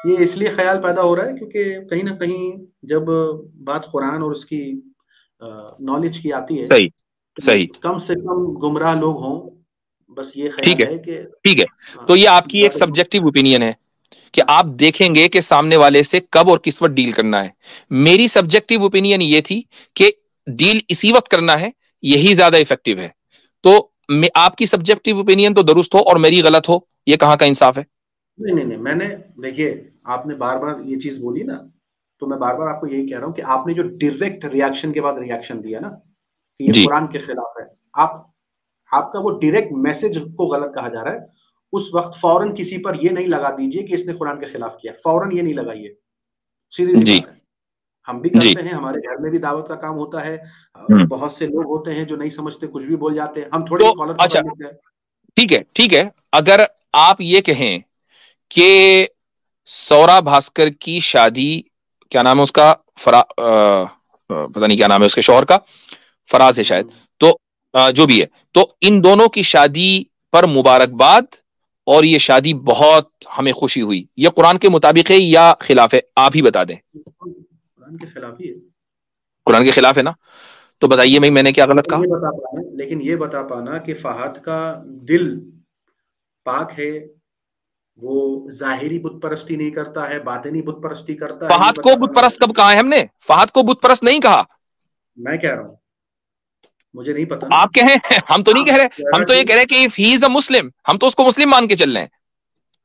یہ اس لیے خیال پیدا ہو رہا ہے کیونکہ کہیں نہ کہیں جب بات قرآن اور اس کی نالج کی آتی ہے, صحیح کم سے کم گمراہ لوگ ہوں, بس یہ خیال ہے کہ ٹھیک ہے. تو یہ آپ کی ایک سبجیکٹیو اوپینین ہے کہ آپ دیکھیں گے کہ سامنے والے سے کب اور کس وقت ڈیل کرنا ہے. میری سبجیکٹیو اوپینین یہ تھی کہ ڈیل اسی وقت کرنا ہے, یہی زیادہ افیکٹو ہے. تو آپ کی سبجیکٹیو اوپینین تو درست ہو اور میری غلط ہو, یہ کہاں کا انصاف ہے؟ نہیں, میں نے دیکھیے آپ نے بار بار یہ چیز بولی نا, تو میں بار بار آپ کو یہی کہہ رہا ہوں کہ آپ نے جو ڈائریکٹ ریاکشن کے بعد ریاکشن دیا نا کہ یہ قرآن کے خلاف ہے, آپ کا وہ ڈائریکٹ میسج کو غلط کہا جا رہا ہے. اس وقت فوراً کسی پر یہ نہیں لگا دیجئے کہ اس نے قرآن کے خلاف کیا, فوراً یہ نہیں لگائیے. سیدھی سی بات ہے, ہم بھی کرتے ہیں, ہمارے گھر میں بھی دعوت کا کام ہوتا ہے, بہت سے لوگ ہوتے ہیں جو نہیں سمجھتے, کچھ بھی بول جاتے ہیں, ہم تھوڑے کالر پکڑ لیتے ہیں. ٹھیک ہے. اگر آپ یہ کہیں کہ سورا بھاسکر کی شادی, کیا نام ہے اس کا, پتہ نہیں کیا نام ہے اس کے شوہر کا, فراز ہے شاید, تو جو بھی ہے, تو ان دونوں کی شادی پر مبارکباد, اور یہ شادی بہت ہمیں خوشی ہوئی, یہ قرآن کے مطابق ہے یا خلاف ہے؟ آپ ہی بتا دیں. قرآن کے خلاف ہی ہے. قرآن کے خلاف ہے نا, تو بتائیے میں نے کیا غلط کہا؟ لیکن یہ بتا پانا کہ فہد کا دل پاک ہے, وہ ظاہری بت پرستی نہیں کرتا ہے, باطنی بت پرستی کرتا ہے. فہد کو بت پرست کب کہا ہے ہم نے؟ فہد کو بت پرست نہیں کہا. میں کہہ رہا ہوں, مجھے نہیں پتا. آپ کہیں, ہم تو نہیں کہہ رہے, ہم تو یہ کہہ رہے کہ if he is a Muslim, ہم تو اس کو مسلم مان کے چل رہے ہیں.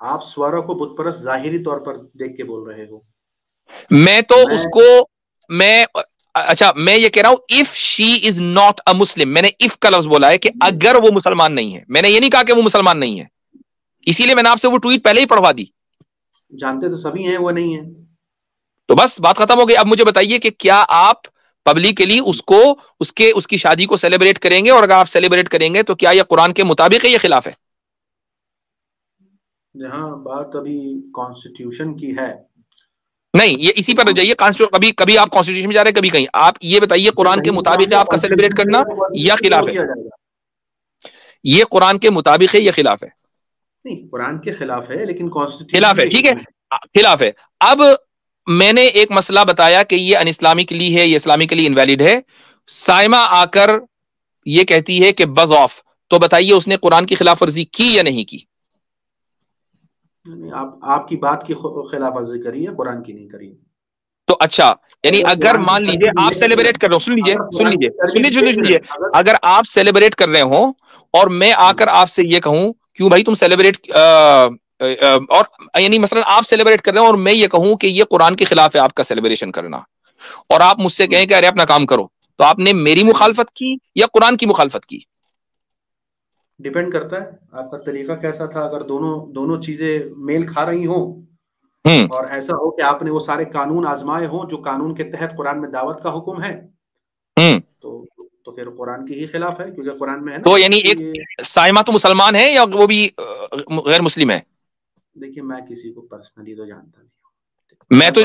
آپ سوارا کو بت پرست ظاہری طور پر دیکھ کے بول رہے ہو. میں تو اس کو, اچھا میں یہ کہہ رہا ہوں if she is not a Muslim, میں نے if کا لفظ بولا ہے کہ اگر وہ مسلمان نہیں ہے, میں نے یہ نہیں کہا کہ وہ مسلمان نہیں ہے, اسی لیے میں نے آپ سے وہ ٹویٹ پہلے ہی پڑھوا دی. جانتے تو سبھی ہیں وہ نہیں ہے, تو بس بات ختم ہو گئی. اب مجھے بتائیے کہ کیا آپ پبلکلی اس کو اس کی شادی کو سیلیبریٹ کریں گے, اور اگر آپ سیلیبریٹ کریں گے تو کیا یہ قرآن کے مطابق ہے, یہ خلاف ہے؟ جہاں بات ابھی کانسٹیٹیوشن کی ہے, نہیں یہ اسی پر جائیے, کبھی آپ کانسٹیٹیوشن میں جا رہے ہیں, کبھی کہیں. آپ یہ بتائیے قرآن کے مطابق ہے آپ کا سیلیبریٹ کرنا یا خلاف ہے؟ یہ قرآن کے مطابق ہے یا خلاف ہے؟ نہیں قرآن کے خلاف ہے, لیکن خلاف ہے, ٹھیک ہے خلاف ہے. اب میں نے ایک مسئلہ بتایا کہ یہ ان اسلامکلی ہے, یہ اسلامکلی انویلڈ ہے. سائمہ آ کر یہ کہتی ہے کہ بز آف, تو بتائیے اس نے قرآن کی خلاف ورزی کی یا نہیں کی؟ آپ کی بات کی خلاف ورزی کری ہے, قرآن کی نہیں کری. تو اچھا یعنی اگر مان لیجئے آپ سیلیبریٹ کر رہے ہو, سن لیجئے اگر آپ سیلیبریٹ کر رہے ہو اور میں آ کر آپ سے یہ کہوں کیوں بھائی تم سیلیبریٹ, اور یعنی مثلا آپ سیلیبریٹ کر رہے ہیں اور میں یہ کہوں کہ یہ قرآن کے خلاف ہے آپ کا سیلیبریشن کرنا, اور آپ مجھ سے کہیں کہ ارے اپنا کام کرو, تو آپ نے میری مخالفت کی یا قرآن کی مخالفت کی؟ ڈیپینڈ کرتا ہے آپ کا طریقہ کیسا تھا. اگر دونوں چیزیں میل کھا رہی ہوں اور ایسا ہو کہ آپ نے وہ سارے قانون آزمائے ہوں جو قانون کے تحت قرآن میں دعوت کا حکم ہے, تو پھر قرآن کے ہی خلاف ہے, کیونکہ قرآن میں ہے نا. تو یعنی ایک سائمہ تو مسلمان ہے یا وہ بھی غیر مسلم ہے؟ دیکھیے میں کسی کو پرسنلی تو جانتا نہیں,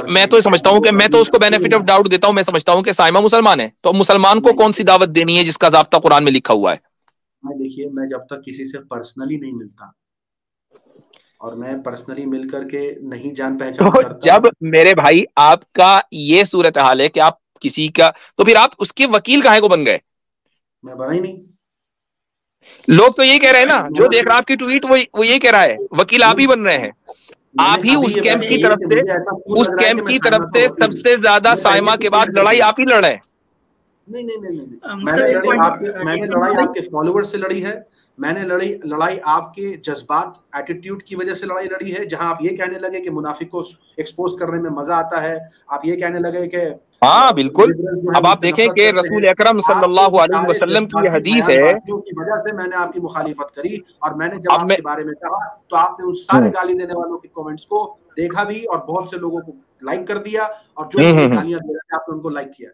میں تو سمجھتا ہوں کہ میں تو اس کو بینیفٹ آف ڈاؤٹ دیتا ہوں. میں سمجھتا ہوں کہ سائمہ مسلمان ہے, تو مسلمان کو کون سی دعوت دینی ہے جس کا ضابطہ قرآن میں لکھا ہوا ہے؟ دیکھیے میں جب تک کسی سے پرسنلی نہیں ملتا, اور میں پرسنلی مل کر کے نہیں جان پہچان کرتا, جب میرے بھائی آپ کا یہ صورتحال ہے کہ آپ کسی کا, تو پھر آپ اس کے وکیل کہاں کو بن گئے؟ میں بنا ہی نہیں. لوگ تو یہی کہہ رہے ہیں نا, جو دیکھ رہا آپ کی ٹویٹ وہ یہی کہہ رہا ہے, وکیل آپ ہی بن رہے ہیں. آپ ہی اس کیمپ کی طرف سے سب سے زیادہ سائمہ کے بعد لڑائی آپ ہی لڑ رہے ہیں. نہیں میں نے لڑائی آپ کے فالوور سے لڑی ہے, میں نے لڑائی آپ کے جذبات ایٹیٹیوڈ کی وجہ سے لڑی ہے, جہاں آپ یہ کہنے لگے کہ منافق کو ایکسپوز کرنے میں مزہ آتا ہے, آپ یہ کہنے لگے کہ ہاں بالکل. اب آپ دیکھیں کہ رسول اکرم صلی اللہ علیہ وسلم کی یہ حدیث ہے کی وجہ سے میں نے آپ کی مخالفت کری, اور میں نے جب آپ کے بارے میں کہا تو آپ نے ان سارے گالی دینے والوں کے کامنٹس کو دیکھا بھی, اور بہت سے لوگوں کو لائک کر دیا, اور جو گالیاں دے رہے آپ نے ان کو لائک کیا.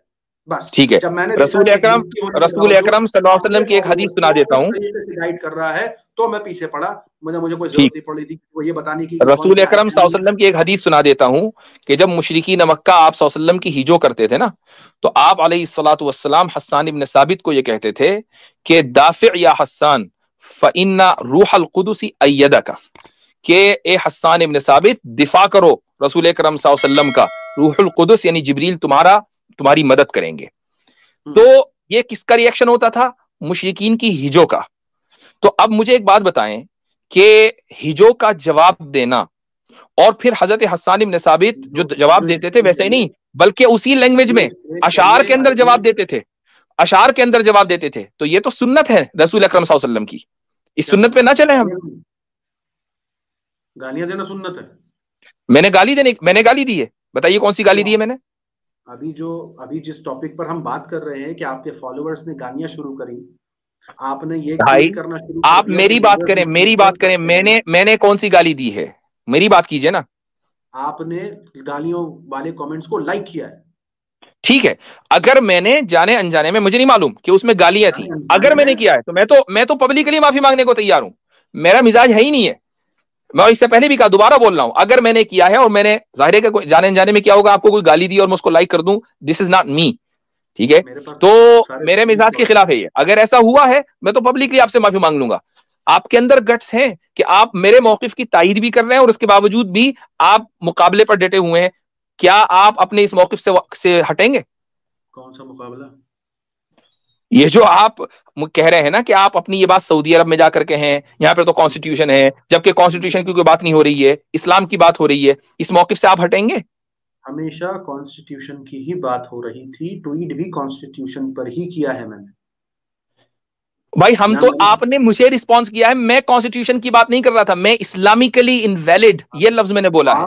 بس ٹھیک ہے, رسول اکرم صلی اللہ علیہ وسلم کی ایک حدیث سنا دیتا ہوں. گائیڈ کر رہا ہے تو میں پیچھے پڑا, مجھے کوئی ضرورت نہیں پڑی تھی وہ یہ بتانے کی. رسول اکرم صلی اللہ علیہ وسلم کی ایک حدیث سنا دیتا ہوں کہ جب مشرکین مکہ آپ صلی اللہ علیہ وسلم کی ہجو کرتے تھے نا, تو آپ علیہ الصلوۃ والسلام حسان ابن ثابت کو یہ کہتے تھے کہ دافع یا حسان فإن روح القدس ایدک, کہ اے حسان ابن ثابت دفاع کرو رسول اکرم صلی اللہ علیہ وسلم کا, روح القدس یعنی جبریل تمہاری مدد کریں گے. تو یہ کس کا ریئیکشن ہوتا تھا؟ مشرکین کی ہجو کا. تو اب مجھے ایک بات بتائیں کہ ہجو کا جواب دینا, اور پھر حضرت حسان ابن ثابت جو جواب دیتے تھے ویسے ہی نہیں بلکہ اسی لینگویج میں اشعار کے اندر جواب دیتے تھے, تو یہ تو سنت ہے رسول اکرم صلی اللہ علیہ وسلم کی, اس سنت پہ نہ چلیں ہم. گالیاں دینا سنت ہے؟ میں نے گالی دی ہے, بتائیے کون سی گالی دی ہے میں نے؟ ابھی جس ٹاپک پر ہم بات کر رہے ہیں کہ آپ کے فالوورز نے گالیاں شروع کری, آپ نے یہ کرنا شروع کر دیا. آپ میری بات کریں, میں نے کون سی گالی دی ہے, میری بات کیجئے نا. آپ نے گالیوں والے کامنٹس کو لائک کیا ہے, ٹھیک ہے. اگر میں نے جانے انجانے میں, مجھے نہیں معلوم کہ اس میں گالیاں تھیں, اگر میں نے کیا ہے تو میں تو پبلکلی معافی مانگنے کو تیار ہوں. میرا مزاج ہے ہی نہیں ہے, میں اس سے پہلے بھی کہا, دوبارہ بول رہا ہوں, اگر میں نے کیا ہے اور میں نے ظاہر ہے کہ جانے انجانے میں کیا ہوگا, آپ کو کوئی گالی دی اور میں اس کو لائک کر دوں, دس از ناٹ می, ٹھیک ہے. تو میرے مزاج کے خلاف ہے یہ. اگر ایسا ہوا ہے میں تو پبلکلی آپ سے معافی مانگ لوں گا. آپ کے اندر گٹس ہیں کہ آپ میرے موقف کی تائید بھی کر رہے ہیں اور اس کے باوجود بھی آپ مقابلے پر ڈٹے ہوئے ہیں. کیا آپ اپنے اس موقف سے ہٹیں گے؟ کون سا مقابلہ؟ یہ جو آپ کہہ رہے ہیں نا کہ آپ اپنی یہ بات سعودی عرب میں جا کر کے ہیں, یہاں پہ تو کانسٹیٹیوشن ہے, جبکہ کانسٹیٹیوشن کی کوئی بات نہیں ہو رہی ہے, اسلام کی بات ہو رہی ہے, اس موقف سے آپ ہٹیں گے؟ ہمیشہ کانسٹیٹیوشن کی ہی بات ہو رہی تھی, ٹویٹ بھی کانسٹیٹیوشن پر ہی کیا ہے میں نے. بھائی ہم تو, آپ نے مجھے رسپانس کیا ہے, میں کانسٹیٹیوشن کی بات نہیں کر رہا تھا, میں اسلامکلی انویلڈ یہ لفظ میں نے بولا ہے.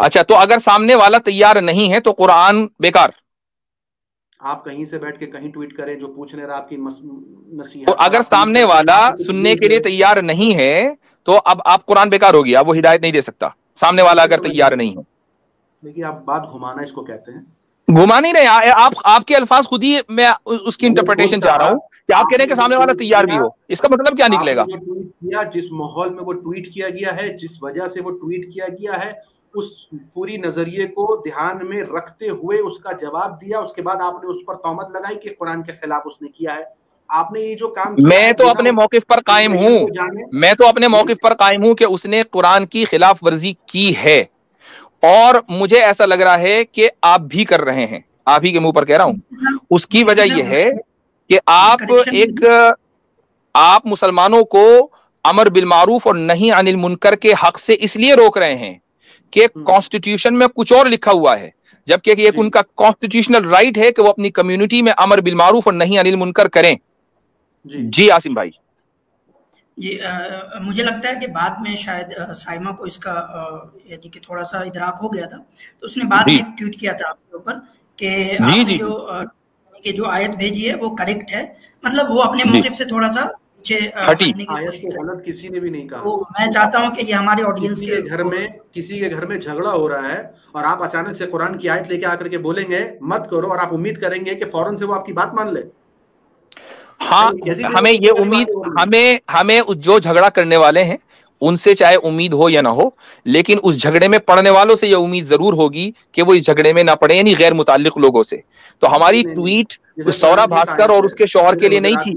اچھا تو اگر سامنے والا تیار نہیں ہے تو قرآن بیکار. آپ کہیں سے بیٹھ کے کہیں ٹویٹ کریں, جو پوچھ رہے آپ کی نصیحت, اگر سامنے والا سننے کے لیے تیار نہیں ہے تو اب آپ قرآن بیکار ہو گیا, وہ ہدایت نہیں دے سکتا سامنے والا اگر تیار نہیں ہے. دیکھیے آپ بات گھمانا اس کو کہتے ہیں, گھما نہیں رہے آپ کے الفاظ خود ہی میں اس کی انٹرپریٹیشن چاہ رہا ہوں کہ آپ کہہ رہے ہیں کہ سامنے والا تیار بھی ہو, اس کا مطلب کیا نکلے گا؟ جس ماحول میں وہ ٹویٹ کیا گیا ہے, جس وجہ سے وہ ٹویٹ کیا گیا ہے, اس پوری نظریے کو دھیان میں رکھتے ہوئے اس کا جواب دیا, اس کے بعد آپ نے اس پر تہمت لگائی کہ قرآن کے خلاف اس نے کیا ہے. آپ نے یہ جو کام کیا میں تو اپنے موقف پر قائم ہوں کہ اس نے قرآن کی خلاف ورزی کی ہے, اور مجھے ایسا لگ رہا ہے کہ آپ بھی کر رہے ہیں, آپ ہی کے منہ پر کہہ رہا ہوں. اس کی وجہ یہ ہے کہ آپ مسلمانوں کو امر بالمعروف اور نہی عن المنکر کے حق سے اس لیے روک رہے ہیں کہ کانسٹیٹیوشن میں کچھ اور لکھا ہوا ہے, جبکہ ایک ان کا کانسٹیٹیوشنل رائٹ ہے کہ وہ اپنی کمیونٹی میں امر بالمعروف اور نہی عن المنکر کریں. جی عاصم بھائی. جی مجھے لگتا ہے کہ بعد میں شاید سائمہ کو اس کا یعنی کہ تھوڑا سا ادراک ہو گیا تھا, تو اس نے بعد میں ٹویٹ کیا تھا آپ کے اوپر کہ آپ نے جو آیت بھیجی ہے وہ کریکٹ ہے, مطلب وہ اپنے موقف سے تھوڑا سا پیچھے ہٹنے کی کوشش کی. غلط کسی نے بھی نہیں کہا. میں چاہتا ہوں کہ یہ ہمارے آڈینس کے گھر میں کسی کے گھر میں جھگڑا ہو رہا ہے اور آپ اچانک سے قرآن کی آیت لے کے آ کر کے بولیں گے مت کرو, اور آپ امید کریں گے کہ فوراً سے وہ آپ کی بات مان لے. ہاں ہمیں یہ امید, ہمیں جو جھگڑا کرنے والے ہیں ان سے چاہے امید ہو یا نہ ہو, لیکن اس جھگڑے میں پڑنے والوں سے یہ امید ضرور ہوگی کہ وہ اس جھگڑے میں نہ پڑے, یعنی غیر متعلق لوگوں سے. تو ہماری ٹویٹ سورا بھاسکر اور اس کے شوہر کے لیے نہیں تھی,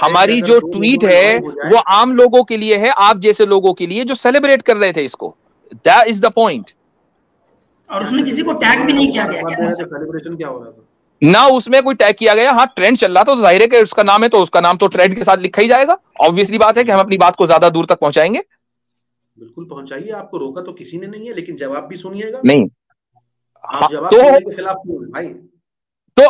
ہماری جو ٹویٹ ہے وہ عام لوگوں کے لیے ہے, آپ جیسے لوگوں کے لیے جو سیلیبریٹ کر رہے تھے اس کو. That is the point. اور اس میں کسی کو ٹیگ بھی نہیں کیا گیا. سیلیبریشن کیا ہو رہا تھا؟ نہ اس میں کوئی ٹیگ کیا گیا. ہاں ٹرینڈ چل رہا تھا تو ظاہر ہے کہ اس کا نام ہے تو اس کا نام تو ٹرینڈ کے ساتھ لکھا ہی جائے گا. obviously بات ہے کہ ہم اپنی بات کو زیادہ دور تک پہنچائیں گے. بالکل پہنچائیے, آپ کو روکا تو کسی نے نہیں ہے, لیکن جواب بھی سنیے گا. نہیں آپ جواب سننے کے خلاف کیوں ہیں بھائی؟ تو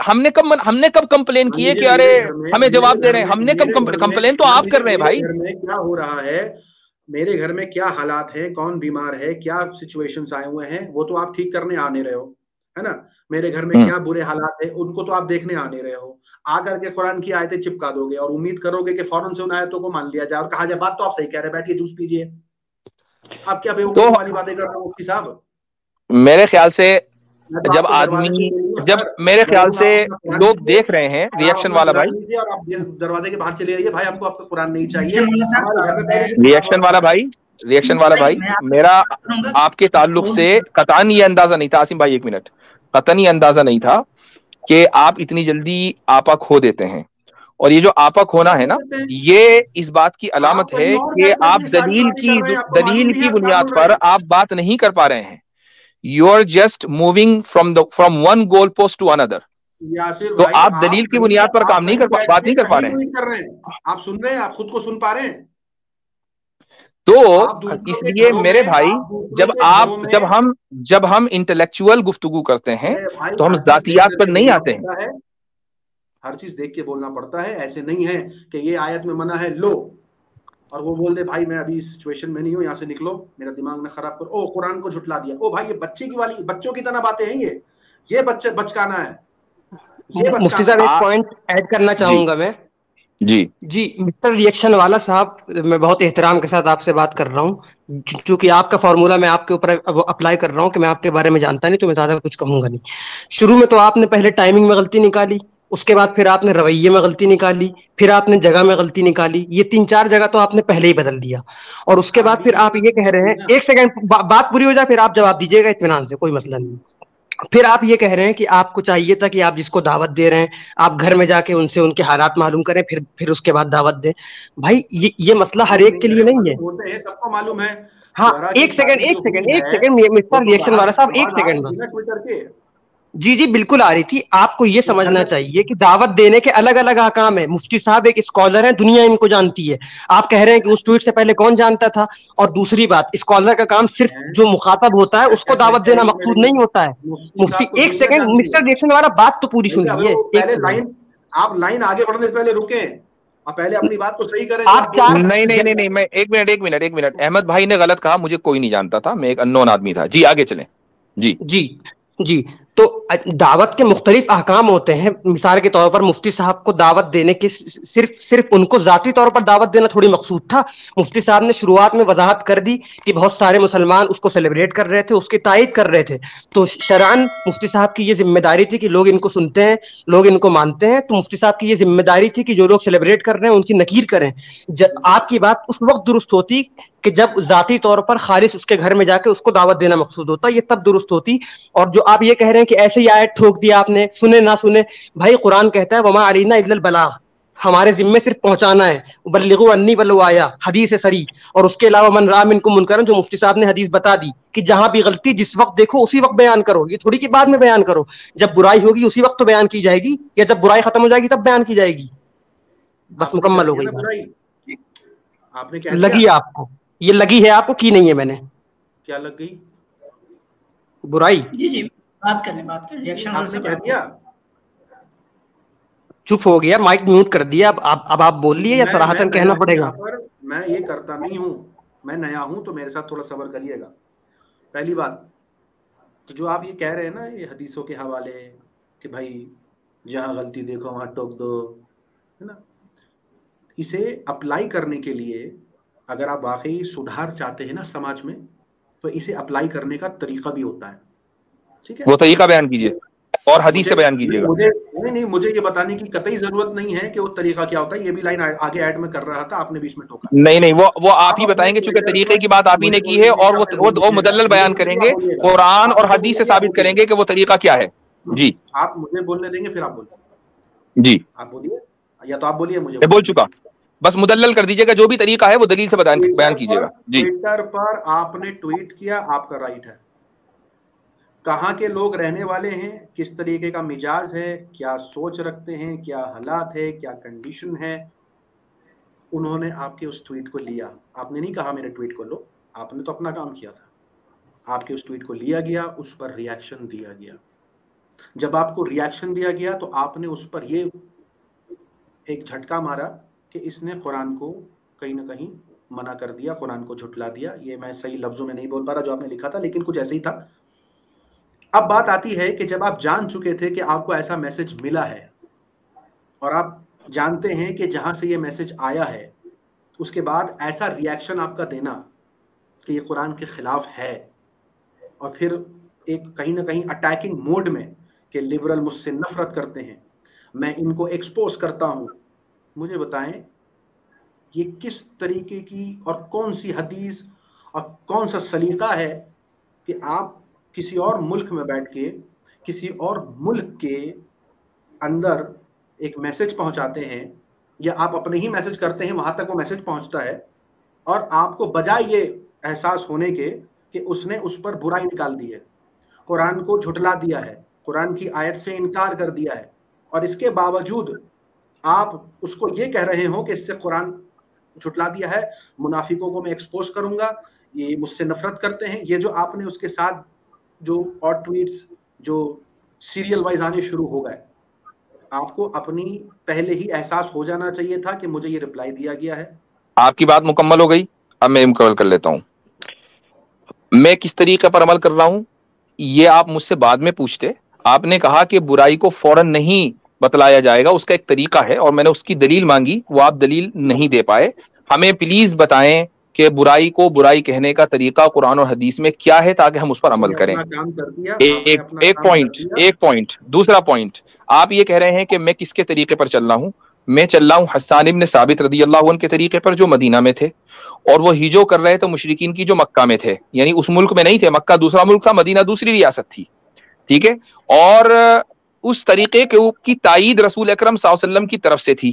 ہم نے کب کمپلین کی ہے کہ ارے ہمیں جواب دے رہے ہیں؟ ہم نے کب کمپلین تو آپ کر رہے ہیں بھائی. گھر میں کیا ہو رہا ہے, میرے گھر میں کیا حالات ہیں, کون بیمار ہے, کیا سچویشنز آئے ہوئے ہیں, وہ تو آپ ٹھیک کرنے آنے رہے ہو, ہے نا. میرے گھر میں کیا برے حالات ہیں, ان کو تو آپ دیکھنے آنے رہے ہو. آ کر کے قرآن کی آیتیں چپکا دو گے اور امید کرو گے کہ فوراً سے ان آیتوں کو مان لیا جائے اور کہا جائے بات تو آپ صحیح کہہ رہے ہیں, بیٹھیے جوس پیجیے. آپ کیا بیوقوفی والی باتیں کر رہے ہو مفتی صاحب؟ میرے خیال سے جب میرے خیال سے لوگ دیکھ رہے ہیں ریئیکشن والا بھائی, اور آپ دروازے کے باہر چلے جائیے بھائی, ہم کو آپ کا قرآن نہیں چاہیے. ریئیکشن والا بھائی, میرا آپ کے تعلق سے قطعاً یہ اندازہ نہیں تھا. عاصم بھائی ایک منٹ, قطعاً یہ اندازہ نہیں تھا کہ آپ اتنی جلدی آپا کھو دیتے ہیں. اور یہ جو آپا کھونا ہے نا, یہ اس بات کی علامت ہے کہ آپ دلیل کی بنیاد پر آپ بات نہیں کر پا رہے ہیں. You are just moving from one goal post to another. تو آپ دلیل کی بنیاد پر بات نہیں کر پا رہے ہیں. آپ سن رہے ہیں, آپ خود کو سن پا رہے ہیں. تو اس لیے میرے بھائی, جب ہم انٹلیکچوئل گفتگو کرتے ہیں تو ہم ذاتیات پر نہیں آتے ہیں. ہر چیز دیکھ کے بولنا پڑتا ہے. ایسے نہیں ہے کہ یہ آیت میں منع ہے لو اور وہ بول دے بھائی میں ابھی اس سچویشن میں نہیں ہوں, یہاں سے نکلو, میرا دماغ نہ خراب کرو, او قرآن کو جھٹلا دیا, او بھائی یہ بچوں کی طرح باتیں ہیں, یہ بچکانا ہے. مفتی صاحب ایک پوائنٹ ایڈ کرنا چاہوں گا میں. جی مسٹر ریئیکشن والا صاحب, میں بہت احترام کے ساتھ آپ سے بات کر رہا ہوں, چونکہ آپ کا فارمولا میں آپ کے اوپر اپلائی کر رہا ہوں کہ میں آپ کے بارے میں جانتا نہیں تو میں زیادہ کچھ کہوں گا نہیں. شروع میں تو آپ نے پہلے ٹائمنگ میں غلطی نکالی, اس کے بعد پھر آپ نے رویے میں غلطی نکالی, پھر آپ نے جگہ میں غلطی نکالی. یہ 3-4 جگہ تو آپ نے پہلے ہی بدل دیا, اور اس کے بعد پھر آپ یہ کہہ رہے ہیں, ایک سیکنڈ بات پوری ہو جائے پھر آپ جواب دیجیے گا اطمینان سے, کوئی مسئلہ نہیں. پھر آپ یہ کہہ رہے ہیں کہ آپ کو چاہیے تھا کہ آپ جس کو دعوت دے رہے ہیں آپ گھر میں جا کے ان سے ان کے حالات معلوم کریں, پھر اس کے بعد دعوت دیں. بھائی یہ مسئلہ ہر ایک کے لیے نہیں ہے, سب کو معلوم ہے. ہاں ایک سیکنڈ مسٹر ریئیکشن والا صاحب, ایک سیکنڈ. جی بالکل آ رہی تھی. آپ کو یہ سمجھنا چاہیے کہ دعوت دینے کے الگ الگ احکام ہیں. مفتی صاحب ایک اسکالر ہیں, دنیا ان کو جانتی ہے. آپ کہہ رہے ہیں کہ اس ٹویٹ سے پہلے کون جانتا تھا. اور دوسری بات, اسکالر کا کام صرف جو مخاطب ہوتا ہے اس کو دعوت دینا مقصود نہیں ہوتا ہے. مفتی ایک سیکنڈ مسٹر ریئیکشن والا بات تو پوری سنیے. آپ لائن آگے بڑھنے سے پہلے رکیں. آپ پہلے اپنی بات کو صحیح کریں. نہیں میں ایک منٹ احمد بھائی نے غلط کہا, مجھے کوئی نہیں جانتا تھا, میں ایک اننون آدمی تھا. جی آگے چلیں. جی تو دعوت کے مختلف احکام ہوتے ہیں. مثال کے طور پر مفتی صاحب کو دعوت دینے کی صرف ان کو ذاتی طور پر دعوت دینا تھوڑی مقصود تھا. مفتی صاحب نے شروعات میں وضاحت کر دی کہ بہت سارے مسلمان اس کو سیلیبریٹ کر رہے تھے, اس کی تائید کر رہے تھے. تو شرعاً مفتی صاحب کی یہ ذمہ داری تھی کہ لوگ ان کو سنتے ہیں, لوگ ان کو مانتے ہیں. تو مفتی صاحب کی یہ ذمہ داری تھی کہ جو لوگ سیلیبریٹ کر رہے ہیں ان کی نکیر کریں. آپ کی بات اس وقت درست ہوتی کہ جب ذاتی طور پر خالص اس کے گھر میں جا کے اس کو دعوت دینا مقصود ہوتا, یہ تب درست ہوتی. اور جو آپ یہ کہہ رہے ہیں کہ ایسے ہی آیت ٹھوک دیا آپ نے, سنے نہ سنے, بھائی قرآن کہتا ہے وما علینا الا البلاغ, ہمارے ذمے صرف پہنچانا ہے. بلغوا انی ولو آیا, حدیث سری. اور اس کے علاوہ من رأى منکم منکرا, جو مفتی صاحب نے حدیث بتا دی کہ جہاں بھی غلطی جس وقت دیکھو اسی وقت بیان کرو. یہ تھوڑی کہ بعد میں بیان کرو, جب برائی ہوگی اسی وقت تو بیان کی جائے گی, یا جب برائی ختم ہو جائے گی تب بیان کی جائے گی. بس مکمل ہو گئی. لگی آپ کو, یہ لگی ہے آپ کو کی نہیں ہے؟ میں نے کیا لگ گئی برائی؟ جی بات کریں ریئیکشن سے کہہ دیا, چپ ہو گیا, مائک میوٹ کر دیا. اب آپ بول لیے یا صراحتاً کہنا پڑے گا؟ میں یہ کرتا نہیں ہوں, میں نیا ہوں تو میرے ساتھ تھوڑا صبر کریے گا. پہلی بات جو آپ یہ کہہ رہے ہیں نا, یہ حدیثوں کے حوالے کہ بھائی جہاں غلطی دیکھو وہاں ٹوک دو, ہے نا, اسے اپلائی کرنے کے لیے اگر آپ واقعی سدھار چاہتے ہیں نا سماج میں, تو اسے اپلائی کرنے کا طریقہ بھی ہوتا ہے. ٹھیک ہے, وہ طریقہ بیان کیجیے اور حدیث سے بیان کیجیے گا. نہیں, مجھے یہ بتانے کی قطعی ضرورت نہیں ہے کہ وہ طریقہ کیا ہوتا ہے. یہ بھی لائن آگے ایڈ میں کر رہا تھا, آپ نے بیچ میں ٹوکا. نہیں وہ آپ ہی بتائیں گے, چونکہ طریقے کی بات آپ ہی نے کی ہے, اور وہ مدلل بیان کریں گے, قرآن اور حدیث سے ثابت کریں گے کہ وہ طریقہ کیا ہے. جی آپ مجھے بولنے دیں گے, پھر آپ بولیں. جی آپ بولیے, یا تو آپ بولیے, مجھے بول چکا. بس مدلل کر دیجیے گا, جو بھی طریقہ ہے وہ دلیل سے بیان کیجیے گا. جی ٹویٹر پر آپ نے ٹویٹ کیا, آپ کا رائٹ ہے. کہاں کے لوگ رہنے والے ہیں, کس طریقے کا مزاج ہے, کیا سوچ رکھتے ہیں, کیا حالات ہے, کیا کنڈیشن ہے, انہوں نے آپ کے اس ٹویٹ کو لیا. آپ نے نہیں کہا میرے ٹویٹ کو لو, آپ نے تو اپنا کام کیا تھا. آپ کے اس ٹویٹ کو لیا گیا, اس پر ریاکشن دیا گیا. جب آپ کو ریاکشن دیا گیا تو آپ نے اس پر یہ ایک جھٹکا مارا کہ اس نے قرآن کو کہیں نہ کہیں منع کر دیا, قرآن کو جھٹلا دیا. یہ میں صحیح لفظوں میں نہیں بول پا رہا جو آپ نے لکھا تھا, لیکن کچھ ایسے ہی تھا. اب بات آتی ہے کہ جب آپ جان چکے تھے کہ آپ کو ایسا میسج ملا ہے, اور آپ جانتے ہیں کہ جہاں سے یہ میسج آیا ہے, اس کے بعد ایسا ریاکشن آپ کا دینا کہ یہ قرآن کے خلاف ہے, اور پھر ایک کہیں نہ کہیں اٹیکنگ موڈ میں کہ لبرل مجھ سے نفرت کرتے ہیں, میں ان کو ایکسپوز کرتا ہوں. مجھے بتائیں یہ کس طریقے کی اور کون سی حدیث اور کون سا سلیقہ ہے کہ آپ کسی اور ملک میں بیٹھ کے کسی اور ملک کے اندر ایک میسج پہنچاتے ہیں, یا آپ اپنے ہی میسج کرتے ہیں, وہاں تک وہ میسج پہنچتا ہے, اور آپ کو بجائے یہ احساس ہونے کے کہ اس نے اس پر برائی نکال دی ہے, قرآن کو جھٹلا دیا ہے, قرآن کی آیت سے انکار کر دیا ہے, اور اس کے باوجود آپ اس کو یہ کہہ رہے ہو کہ اس سے قرآن جھٹلا دیا ہے, منافقوں کو میں ایکسپوز کروں گا, یہ مجھ سے نفرت کرتے ہیں. یہ جو آپ نے اس کے ساتھ جو اور ٹویٹس جو سیریل وائز آنے شروع ہو گئے, آپ کو اپنی پہلے ہی احساس ہو جانا چاہیے تھا کہ مجھے یہ رپلائی دیا گیا ہے. آپ کی بات مکمل ہو گئی, اب میں مکمل کر لیتا ہوں. میں کس طریقے پر عمل کر رہا ہوں یہ آپ مجھ سے بعد میں پوچھتے. آپ نے کہا کہ برائی کو فوراً نہیں بتلایا جائے گا, اس کا ایک طریقہ ہے, اور میں نے اس کی دلیل مانگی, وہ آپ دلیل نہیں دے پائے. ہمیں پلیز بتائیں کہ برائی کو برائی کہنے کا طریقہ قرآن اور حدیث میں کیا ہے, تاکہ ہم اس پر عمل کریں. ایک پوائنٹ. دوسرا پوائنٹ, آپ یہ کہہ رہے ہیں کہ میں کس کے طریقے پر چل رہا ہوں. میں چل رہا ہوں حسان ابن ثابت رضی اللہ عنہ کے طریقے پر, جو مدینہ میں تھے, اور وہ ہجو کر رہے تھے مشرکین کی جو مکہ میں تھے. یعنی اس ملک میں نہیں تھے, مکہ دوسرا ملک تھا, مدینہ دوسری ریاست تھی. ٹھیک ہے, اور اس طریقے کی تائید رسول اکرم صلی اللہ علیہ وسلم کی طرف سے تھی.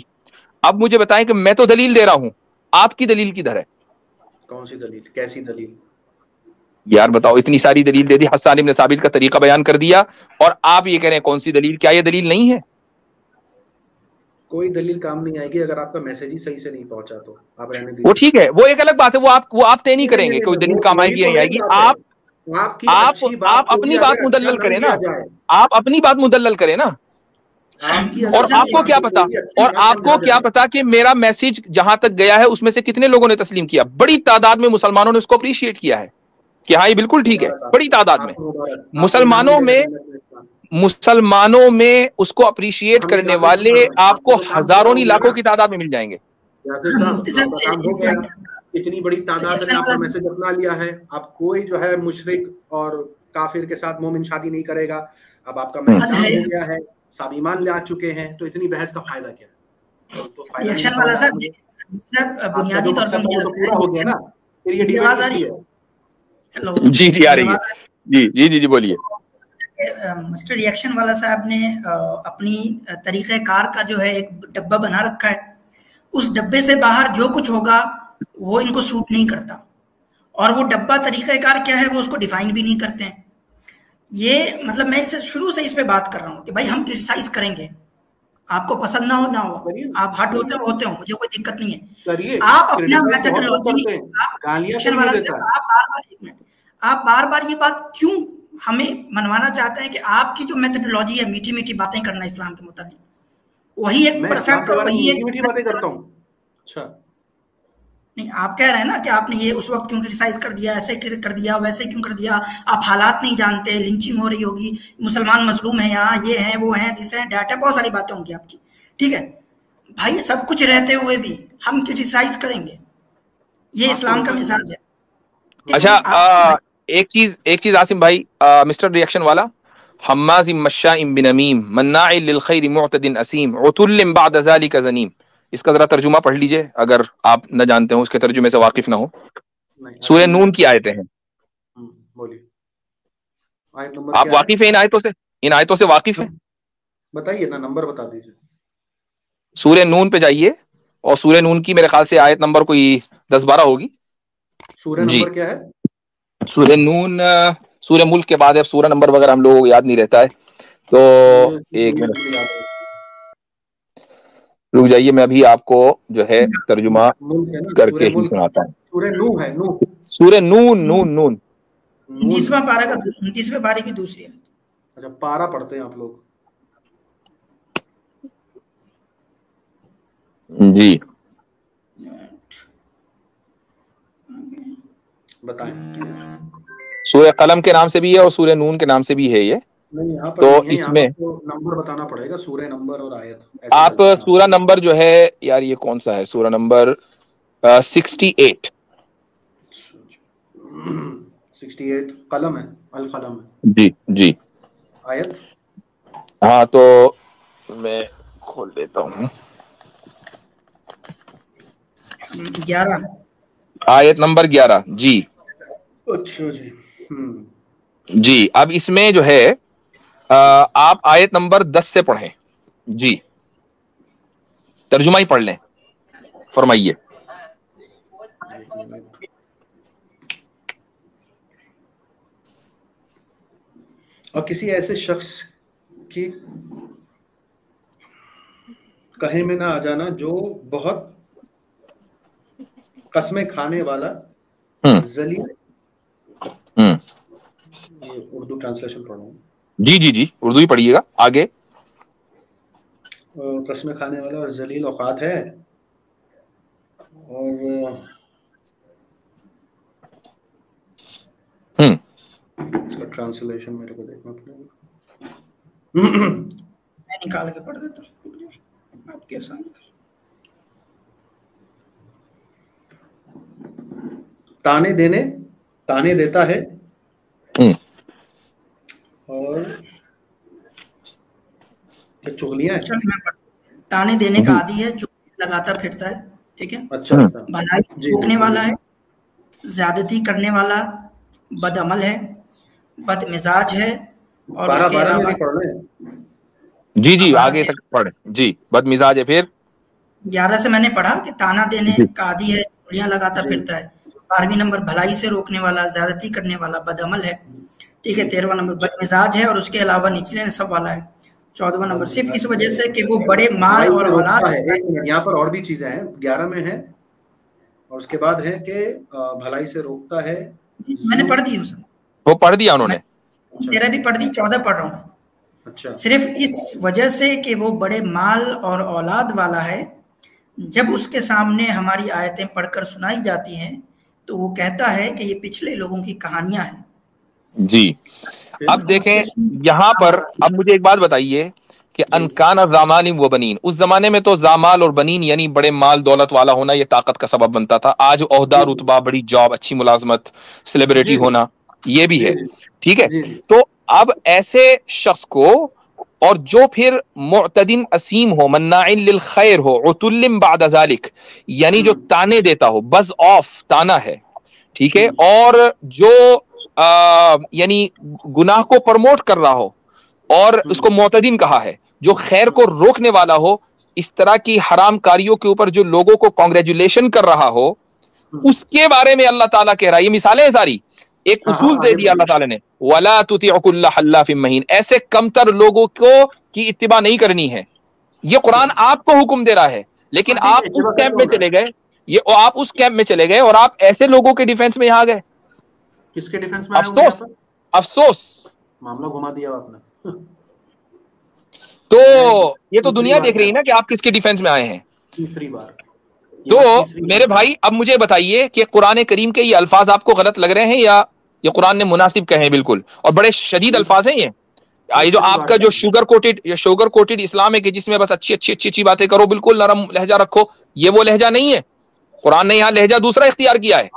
اب مجھے بتائیں کہ میں تو دلیل دے رہا ہوں, آپ کی دلیل کدھر ہے؟ کون سی دلیل, کیسی دلیل؟ یار بتاؤ, اتنی ساری دلیل دے دی, حسان ابن ثابت کا طریقہ بیان کر دیا, اور آپ یہ کہہ رہے ہیں کون سی دلیل؟ کیا یہ دلیل نہیں ہے؟ کوئی دلیل کام نہیں آئے گی اگر آپ کا میسج ہی صحیح سے نہیں پہنچا تو. آپ رہنے دیجیے, وہ ٹھیک ہے, وہ ایک الگ بات ہے, وہ آپ طے نہیں کریں گے کوئی دلیل کام آئے گی نہیں آئے گی. آپ اپنی بات مدلل کریں نا, آپ اپنی بات مدلل کریں نا. اور آپ کو کیا پتا، اور آپ کو کیا پتا کہ میرا میسج جہاں تک گیا ہے اس میں سے کتنے لوگوں نے تسلیم کیا؟ بڑی تعداد میں مسلمانوں نے اس کو اپریشیٹ کیا ہے کہ ہاں یہ بالکل ٹھیک ہے، بڑی تعداد میں مسلمانوں میں اس کو اپریشیٹ کرنے والے آپ کو ہزاروں نہیں لاکھوں کی تعداد میں مل جائیں گے۔ اتنی بڑی تعداد نے آپ کا میسج اپنا لیا ہے، اب کوئی جو ہے مشرک اور کافر کے ساتھ مومن شادی نہیں کرے گا، اب آپ کا میسج ہو گیا ہے، سب ایمان لے آ چکے ہیں، تو اتنی بحث کا فائدہ کیا ہے؟ ریئیکشن والا صاحب بنیادی طور پر مجھے پورا ہو گیا نا، پھر یہ ڈیبیٹ کس لیے ہے؟ جی جی آ رہی ہے، جی جی جی جی بولیے۔ مسٹر ریئیکشن والا صاحب نے اپنی طریقہ کار کا جو ہے ایک ڈبہ بنا رکھا ہے، اس ڈبے سے باہر جو کچھ ہوگا وہ ان کو سوٹ نہیں کرتا، اور وہ ڈبہ طریقہ کار کیا ہے وہ اس کو ڈیفائن بھی نہیں کرتے ہیں۔ یہ مطلب میں شروع سے اس پہ بات کر رہا ہوں کہ بھائی ہم کرٹیسائز کریں گے، آپ کو پسند نہ ہو آپ ہٹ ہوتے ہو مجھے کوئی دقت نہیں ہے، آپ اپنا میتھڈولوجی آپ بار بار یہ بات کیوں ہمیں منوانا چاہتے ہیں کہ آپ کی جو میتھڈولوجی ہے میٹھی میٹھی باتیں کرنا اسلام کے متعلق، وہی ایک پرفیکٹ اور وہی ایک میٹھی باتیں کرتا ہوں۔ اچھا نہیں، آپ کہہ رہے ہیں نا کہ آپ نے یہ اس وقت کیوں کرٹیسائز کر دیا، ایسے کر دیا، ویسے کیوں کر دیا، آپ حالات نہیں جانتے، لنچنگ ہو رہی ہوگی، مسلمان مظلوم ہیں یہاں، یہ ہیں وہ ہیں، دس ہیں ڈیٹ ہے، بہت ساری باتیں ہوں گی آپ کی، ٹھیک ہے بھائی، سب کچھ رہتے ہوئے بھی ہم کرٹیسائز کریں گے، یہ اسلام کا مزاج ہے۔ اچھا ایک چیز عاصم بھائی، مسٹر ریئیکشن والا، حماز مشاء بنمیم مناع للخیر معتد اثیم عتل بعد ذلک زنیم، اس کا ذرا ترجمہ پڑھ لیجئے اگر آپ نہ جانتے ہوں، اس کے ترجمے سے واقف نہ ہو۔ سورہ نون کی آیتیں ہیں، آپ واقف ہیں ان آیتوں سے واقف ہیں؟ بتائیے نا، نمبر بتا دیجئے۔ سورہ نون پہ جائیے، اور سورہ نون کی میرے خیال سے آیت نمبر کوئی 10-12 ہوگی۔ سورہ نمبر کیا ہے؟ سورہ نون، سورہ ملک کے بعد ہے، سورہ نمبر وغیرہ ہم لوگوں کو یاد نہیں رہتا ہے، تو ایک منٹ رک جائیے، میں ابھی آپ کو جو ہے ترجمہ کر کے ہی سناتا ہوں۔ سورہ نون نون نون 29 پارے کی دوسری آیت۔ اچھا پارا پڑھتے ہیں آپ لوگ؟ جی بتائیں۔ سورہ قلم کے نام سے بھی ہے اور سورہ نون کے نام سے بھی ہے یہ، تو اس میں نمبر بتانا پڑے گا، سورہ نمبر اور آیت۔ آپ سورہ نمبر جو ہے یار یہ کون سا ہے، سورہ نمبر 68 قلم ہے، القلم ہے۔ جی جی آیت، ہاں تو میں کھول دیتا ہوں، 11 آیت نمبر 11 جی۔ اچھا جی جی اب اس میں جو ہے آپ آیت نمبر 10 سے پڑھیں جی، ترجمہ ہی پڑھ لیں، فرمائیے۔ اور کسی ایسے شخص کی کہیں میں نہ آ جانا جو بہت قسمیں کھانے والا ذلیل، یہ اردو ٹرانسلیشن پڑھ رہا ہوں۔ جی جی جی اردو ہی پڑھیے گا آگے۔ قسمیں کھانے والا اور ذلیل اوقات ہے، اور اس کا ٹرانسلیشن میرے کو دیکھنا پڑے گا، میں نکال کے پڑھ دیتا ہوں آپ کے سامنے۔ تانے دیتا ہے اور چغلیاں ہیں، تانے دینے کا عادی ہے، چغلی لگاتا پھرتا ہے، ٹھیک ہے، اچھا بھلائی روکنے والا ہے، زیادتی کرنے والا، بد عمل ہے، بد مزاج ہے، اور اس کے علاوہ جی جی آگے تک پڑھ جی، بد مزاج ہے۔ پھر 11 سے میں نے پڑھا کہ تانا دینے کا عادی ہے، چغلیاں لگاتا پھرتا ہے۔ 12ویں نمبر بھلائی سے روکنے والا، زیادتی کرنے والا، بد عمل ہے، ٹھیک ہے۔ 13واں نمبر بد مزاج ہے اور اس کے علاوہ نچلے نسب والا ہے۔ 14واں نمبر صرف اس وجہ سے کہ وہ بڑے مال اور اولاد، یہاں پر اور بھی چیزیں ہیں، 11 میں ہے، اور اس کے بعد ہے کہ بھلائی سے روکتا ہے۔ میں نے پڑھ دی اسے، وہ پڑھ دیا انہوں نے، 13 بھی پڑھ دی، 14 پڑھ رہا ہوں۔ اچھا، صرف اس وجہ سے کہ وہ بڑے مال اور اولاد والا ہے، جب اس کے سامنے ہماری آیتیں پڑھ کر سنائی جاتی ہیں تو وہ کہتا ہے کہ یہ پچھلے لوگوں کی کہانیاں ہیں. جی اب دیکھیں یہاں پر، اب مجھے ایک بات بتائیے کہ انکان زامان و بنین، اس زمانے میں تو زامال اور بنین یعنی بڑے مال دولت والا ہونا یہ طاقت کا سبب بنتا تھا. آج عہدہ، رتبہ، بڑی جاب، اچھی ملازمت، سیلیبریٹی ہونا یہ بھی ہے. ٹھیک ہے، تو اب ایسے شخص کو، اور جو پھر معتدن اسیم ہو، مناع للخیر ہو، عتل بعد ذالک یعنی جو تانے دیتا ہو، بز آف تانا ہے، ٹھیک ہے، اور جو یعنی گناہ کو پرموٹ کر رہا ہو، اور اس کو معتدین کہا ہے، جو خیر کو روکنے والا ہو، اس طرح کی حرام کاریوں کے اوپر جو لوگوں کو کانگریچولیشن کر رہا ہو، اس کے بارے میں اللہ تعالیٰ کہہ رہا ہے. یہ مثالیں ہیں ساری، ایک اصول دے دیا اللہ تعالیٰ نے، وَلَا تُطِعْ كُلَّ حَلَّافٍ مَّهِينٍ، ایسے کمتر لوگوں کو کی اتباع نہیں کرنی ہے. یہ قرآن آپ کو حکم دے رہا ہے، لیکن آپ اس کیمپ میں چلے گئے، آپ اس کیمپ میں چلے گئے اور آپ ایسے لوگوں کے ڈیفینس میں یہاں گئے. کس کے ڈیفینس میں؟ افسوس، افسوس، معاملہ گھما دیا آپ نے. تو یہ تو دنیا دیکھ رہی ہے نا کہ آپ کس کے ڈیفینس میں آئے ہیں. تیسری بار. تو میرے بھائی اب مجھے بتائیے کہ قرآن کریم کے یہ الفاظ آپ کو غلط لگ رہے ہیں یا یہ قرآن نے مناسب کہے؟ بالکل، اور بڑے شدید الفاظ ہیں یہ جو آپ کا جو شوگر کوٹڈ اسلام ہے کہ جس میں بس اچھی باتیں کرو، بالکل نرم لہجہ رکھو، یہ وہ لہجہ نہیں ہے. قرآن نے یہاں لہجہ دوسرا اختیار کیا ہے.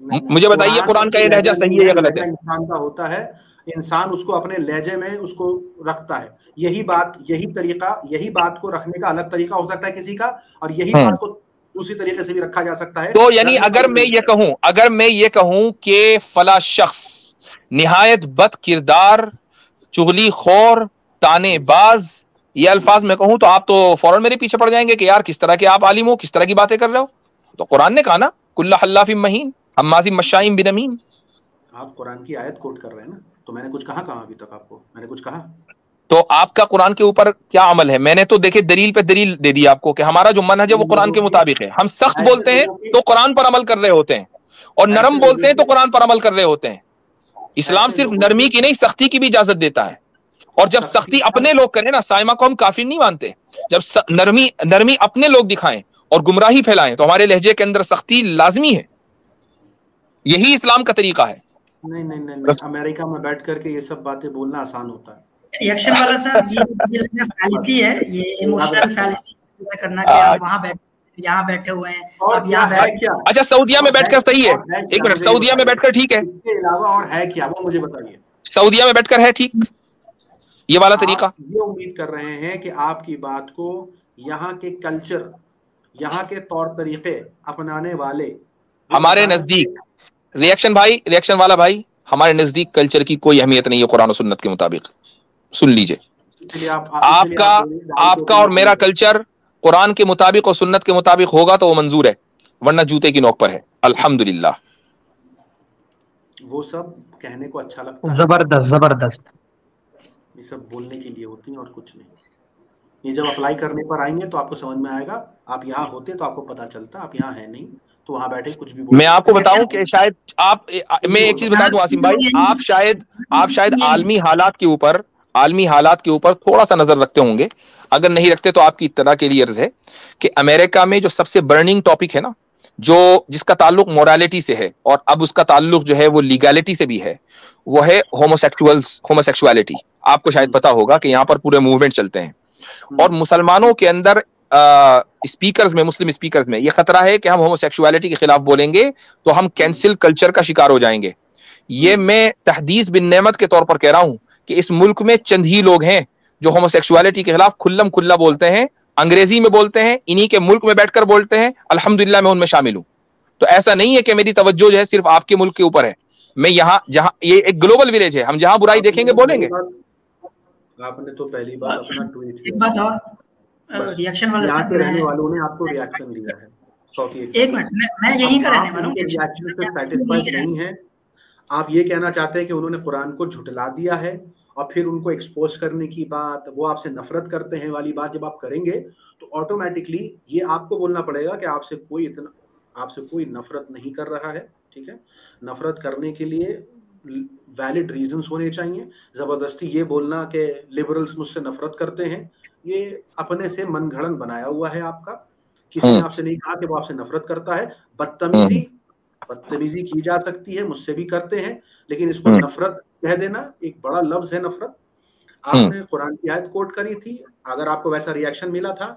مجھے بتائیے قرآن کا یہ لہجہ صحیح ہے یا غلط ہے؟ انسان کا ہوتا ہے، انسان اس کو اپنے لہجے میں اس کو رکھتا ہے. یہی بات، یہی طریقہ، یہی بات کو رکھنے کا الگ طریقہ ہو سکتا ہے کسی کا، اور یہی بات کو دوسری طریقے سے بھی رکھا جا سکتا ہے. تو یعنی اگر میں یہ کہوں کہ فلاں شخص نہایت بد کردار، چغلی خور، تانے باز، یہ الفاظ میں کہوں تو آپ تو فوراً میرے پیچھے پڑ جائیں گے کہ یار کس طرح کے آپ عالم ہو، کس طرح کی باتیں کر رہے ہو. تو قرآن نے کہا نا کل حلاف مہین حماز مشاء بنمیم. آپ قرآن کی آیت کوٹ کر رہے ہیں نا، تو میں نے کچھ کہا ابھی تک آپ کو؟ میں نے کچھ کہا؟ تو آپ کا قرآن کے اوپر کیا عمل ہے؟ میں نے تو دیکھے دلیل پہ دلیل دے دی آپ کو کہ ہمارا جو منہج ہے وہ قرآن کے مطابق ہے. ہم سخت بولتے ہیں تو قرآن پر عمل کر رہے ہوتے ہیں، اور نرم بولتے ہیں تو قرآن پر عمل کر رہے ہوتے ہیں. اسلام صرف نرمی کی نہیں، سختی کی بھی اجازت دیتا ہے. اور جب سختی اپنے لوگ کریں نا، سائمہ کو ہم کافر نہیں مانتے، جب نرمی اپنے لوگ دکھائیں اور گمراہی پھیلائیں تو ہمارے لہجے کے اندر سختی لازمی ہے. یہی اسلام کا طریقہ ہے. نہیں، امریکہ میں بیٹھ کر کے یہ سب باتیں بولنا آسان ہوتا ہے. ریئیکشن والا صاحب، یہ فیلسی ہے، یہ ایموشنل فیلسی کرنا کہ آپ وہاں یہاں بیٹھے ہوئے ہیں، اب یہاں بیٹھ. اچھا سعودیہ میں بیٹھ کر صحیح ہے، ایک منٹ، سعودیہ میں بیٹھ کر ٹھیک ہے، اس کے علاوہ اور ہے کیا وہ مجھے بتائیے. سعودیہ میں بیٹھ کر ہے ٹھیک یہ والا طریقہ. یہ امید کر رہے ہیں کہ آپ کی بات کو یہاں کے کلچر، یہاں کے طور طریقے اپنانے والے ہمارے نزدیک، ریئیکشن والا بھائی، ہمارے نزدیک کلچر کی کوئی اہمیت نہیں ہے قرآن و سنت کے مطابق. سن لیجئے، آپ کا اور میرا کلچر قرآن کے مطابق اور سنت کے مطابق ہوگا تو وہ منظور ہے، ورنہ جوتے کی نوک پر ہے. الحمدللہ. وہ سب کہنے کو اچھا لگتا ہے، زبردست. یہ سب بولنے کے لیے ہوتی ہیں اور کچھ نہیں. یہ جب اپلائی کرنے پر آئیں گے تو آپ کو سمجھ میں آئے گا. آپ یہاں ہوتے تو آپ کو پتا چلتا، آپ یہاں ہے نہیں تو وہاں بیٹھے کچھ بھی. میں آپ کو بتاؤں کہ شاید میں ایک چیز بتا دوں عاصم بھائی، آپ شاید عالمی حالات کے اوپر تھوڑا سا نظر رکھتے ہوں گے. اگر نہیں رکھتے تو آپ کی اطلاع کے لیے عرض ہے کہ امریکہ میں جو سب سے برننگ ٹاپک ہے نا، جس کا تعلق مورالٹی سے ہے، اور اب اس کا تعلق جو ہے وہ لیگالٹی سے بھی ہے، وہ ہے ہوموسیکسوالٹی. آپ کو شاید پتا ہوگا کہ یہاں پر پورے موومنٹ چلتے ہیں، اور مسلمانوں کے اندر مسلم اسپیکرز میں یہ خطرہ ہے کہ ہم ہوموسیکسوالٹی کے خلاف بولیں گے تو ہم کینسل کلچر کا شکار ہو جائیں گے. یہ میں تحدیث بن نعمت کے طور پر کہہ رہا ہوں کہ اس ملک میں چند ہی لوگ ہیں جو ہوموسیکسوالٹی کے خلاف کھلم کھلا بولتے ہیں، انگریزی میں بولتے ہیں، انہی کے ملک میں بیٹھ کر بولتے ہیں. الحمدللہ میں ان میں شامل ہوں. تو ایسا نہیں ہے کہ میری توجہ جو ہے صرف آپ کے ملک کے اوپر ہے. میں یہاں جہاں یہ ایک گلوبل ولیج ہے، ہم جہاں برائی دیکھیں گے بولیں گے. آپ نے تو پہلی بار اپنا ٹویٹ ایک بات اور، ریئیکشن والا یہاں کے رہنے والوں نے آپ کو ریئیکشن دیا ہے. ایک منٹ، میں یہی کا رہنے والا ہوں. ریئیکشن سے سیٹسفائیڈ نہیں ہے. آپ یہ کہنا چاہتے ہیں کہ انہوں نے قرآن کو جھٹلا دیا ہے، اور پھر ان کو ایکسپوز کرنے کی بات، وہ آپ سے نفرت کرتے ہیں والی بات جب آپ کریں گے تو آٹومیٹکلی یہ آپ کو بولنا پڑے گا کہ آپ سے کوئی نفرت نہیں کر رہا ہے. ٹھیک ہے، نفرت کرنے کے لیے ویلڈ ریزنز ہونے چاہیے. زبردستی یہ بولنا کہ لبرلز مجھ سے نفرت کرتے ہیں، یہ اپنے سے من گھڑن بنایا ہوا ہے آپ کا. کسی نے آپ سے نہیں کہا کہ وہ آپ سے نفرت کرتا ہے. بدتمیزی کی جا سکتی ہے، مجھ سے بھی کرتے ہیں، لیکن اس کو نفرت کہہ دینا ایک بڑا لفظ ہے نفرت. آپ نے قرآن کی آیت کوٹ کری تھی، اگر آپ کو ویسا ریئیکشن ملا تھا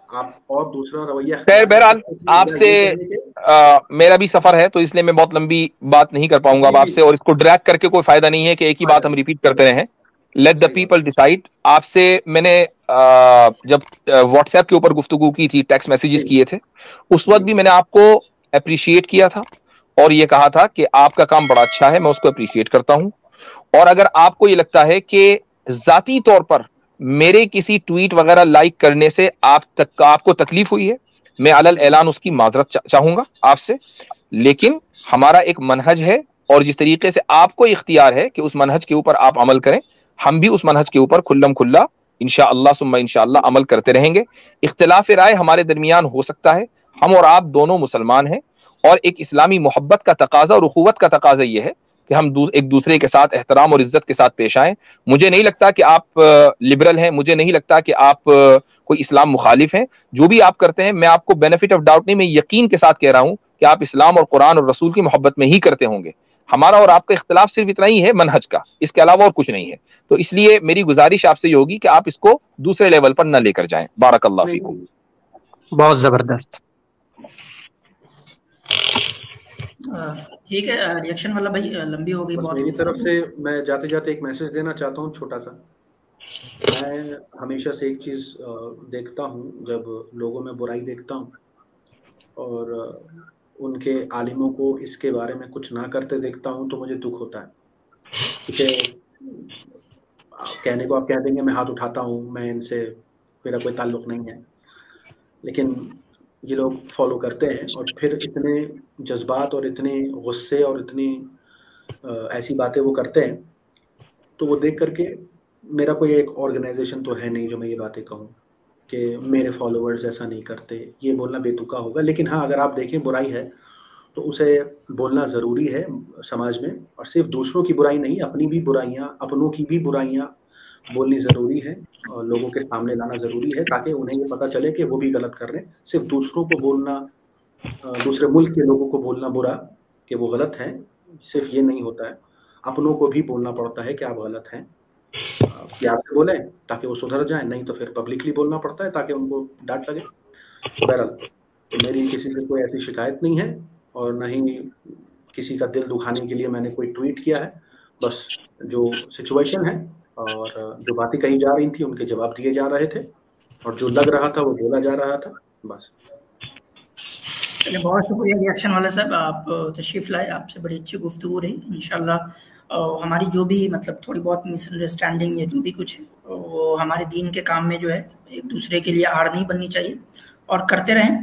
آپ اور دوسرا رویہ. بہرحال آپ سے میرا بھی سفر ہے تو اس لیے میں بہت لمبی بات نہیں کر پاؤں گا اب آپ سے، اور اس کو ڈریگ کر کے کوئی فائدہ نہیں ہے کہ ایک ہی بات ہم ریپیٹ کرتے رہیں. Let the people decide. آپ سے میں نے جب واٹس ایپ کے اوپر گفتگو کی تھی، ٹیکسٹ میسیجز کیے تھے، اس وقت بھی میں نے آپ کو اپریشیٹ کیا تھا اور یہ کہا تھا کہ آپ کا کام بڑا اچھا ہے، میں اس کو اپریشیٹ کرتا ہوں. اور اگر آپ کو یہ لگتا ہے کہ ذاتی طور پر میرے کسی ٹویٹ وغیرہ لائک کرنے سے آپ کو تکلیف ہوئی ہے، میں علل اعلان اس کی معذرت چاہوں گا آپ سے. لیکن ہمارا ایک منہج ہے، اور جس طریقے سے آپ کو اختیار ہے کہ اس منہج کے اوپر آپ عمل کریں، ہم بھی اس منہج کے اوپر کھلم کھلا انشاءاللہ ثم انشاءاللہ عمل کرتے رہیں گے. اختلاف رائے ہمارے درمیان ہو سکتا ہے، ہم اور آپ دونوں مسلمان ہیں، اور ایک اسلامی محبت کا تقاضا اور اخوت کا تقاضا یہ ہے کہ ہم ایک دوسرے کے ساتھ احترام اور عزت کے ساتھ پیش آئیں. مجھے نہیں لگتا کہ آپ لبرل ہیں، مجھے نہیں لگتا کہ آپ کوئی اسلام مخالف ہیں. جو بھی آپ کرتے ہیں میں آپ کو بینیفٹ آف ڈاؤٹ نہیں، میں یقین کے ساتھ کہہ رہا ہوں کہ آپ اسلام اور قرآن اور رسول کی محبت میں ہی کرتے ہوں گے. ہمارا اور آپ کا اختلاف صرف اتنا ہی ہے منہج کا، اس کے علاوہ اور کچھ نہیں ہے. تو اس لیے میری گزارش آپ سے یہ ہوگی کہ آپ اس کو دوسرے لیول پر نہ لے کر جائیں. بارک اللہ فیکم. بہت زبردست. ٹھیک ہے، ریئیکشن والا بھائی لمبی ہو گئی بہت. میری طرف سے میں جاتے جاتے ایک میسج دینا چاہتا ہوں چھوٹا سا. میں ہمیشہ سے ایک چیز دیکھتا ہوں، جب لوگوں میں برائی دیکھتا ہوں اور ان کے عالموں کو اس کے بارے میں کچھ نہ کرتے دیکھتا ہوں تو مجھے دکھ ہوتا ہے. کیونکہ کہنے کو آپ کہہ دیں گے میں ہاتھ اٹھاتا ہوں، میں ان سے میرا کوئی تعلق نہیں ہے، لیکن یہ لوگ فالو کرتے ہیں اور پھر اتنے جذبات اور اتنے غصے اور اتنی ایسی باتیں وہ کرتے ہیں. تو وہ دیکھ کر کے میرا کوئی ایک آرگنائزیشن تو ہے نہیں جو میں یہ باتیں کہوں کہ میرے فالوورز ایسا نہیں کرتے، یہ بولنا بے تکا ہوگا. لیکن ہاں اگر آپ دیکھیں برائی ہے تو اسے بولنا ضروری ہے سماج میں، اور صرف دوسروں کی برائی نہیں، اپنی بھی برائیاں، اپنوں کی بھی برائیاں بولنی ضروری ہے اور لوگوں کے سامنے لانا ضروری ہے تاکہ انہیں یہ پتہ چلے کہ وہ بھی غلط کر رہے ہیں. صرف دوسروں کو بولنا، دوسرے ملک کے لوگوں کو بولنا برا کہ وہ غلط ہیں، صرف یہ نہیں ہوتا ہے، اپنوں کو بھی بولنا پڑتا ہے کہ آپ غلط ہیں. پیار سے بولیں تاکہ وہ سدھر جائیں، نہیں تو پھر پبلکلی بولنا پڑتا ہے تاکہ ان کو ڈانٹ لگے. بہرحال تو میری کسی سے کوئی ایسی شکایت نہیں ہے اور نہ ہی کسی کا دل دکھانے کے لیے میں نے کوئی ٹویٹ کیا ہے. بس جو سچویشن ہے اور جو باتیں کہی جا رہی تھیں ان کے جواب دیے جا رہے تھے اور جو لگ رہا تھا وہ بولا جا رہا تھا بس. چلیے بہت شکریہ ریئیکشن والا صاحب، آپ تشریف لائے، آپ سے بڑی اچھی گفتگو رہی. انشاءاللہ ہماری جو بھی مطلب تھوڑی بہت مس انڈرسٹینڈنگ یا جو بھی کچھ ہے وہ ہمارے دین کے کام میں جو ہے ایک دوسرے کے لیے آڑ نہیں بننی چاہیے اور کرتے رہیں.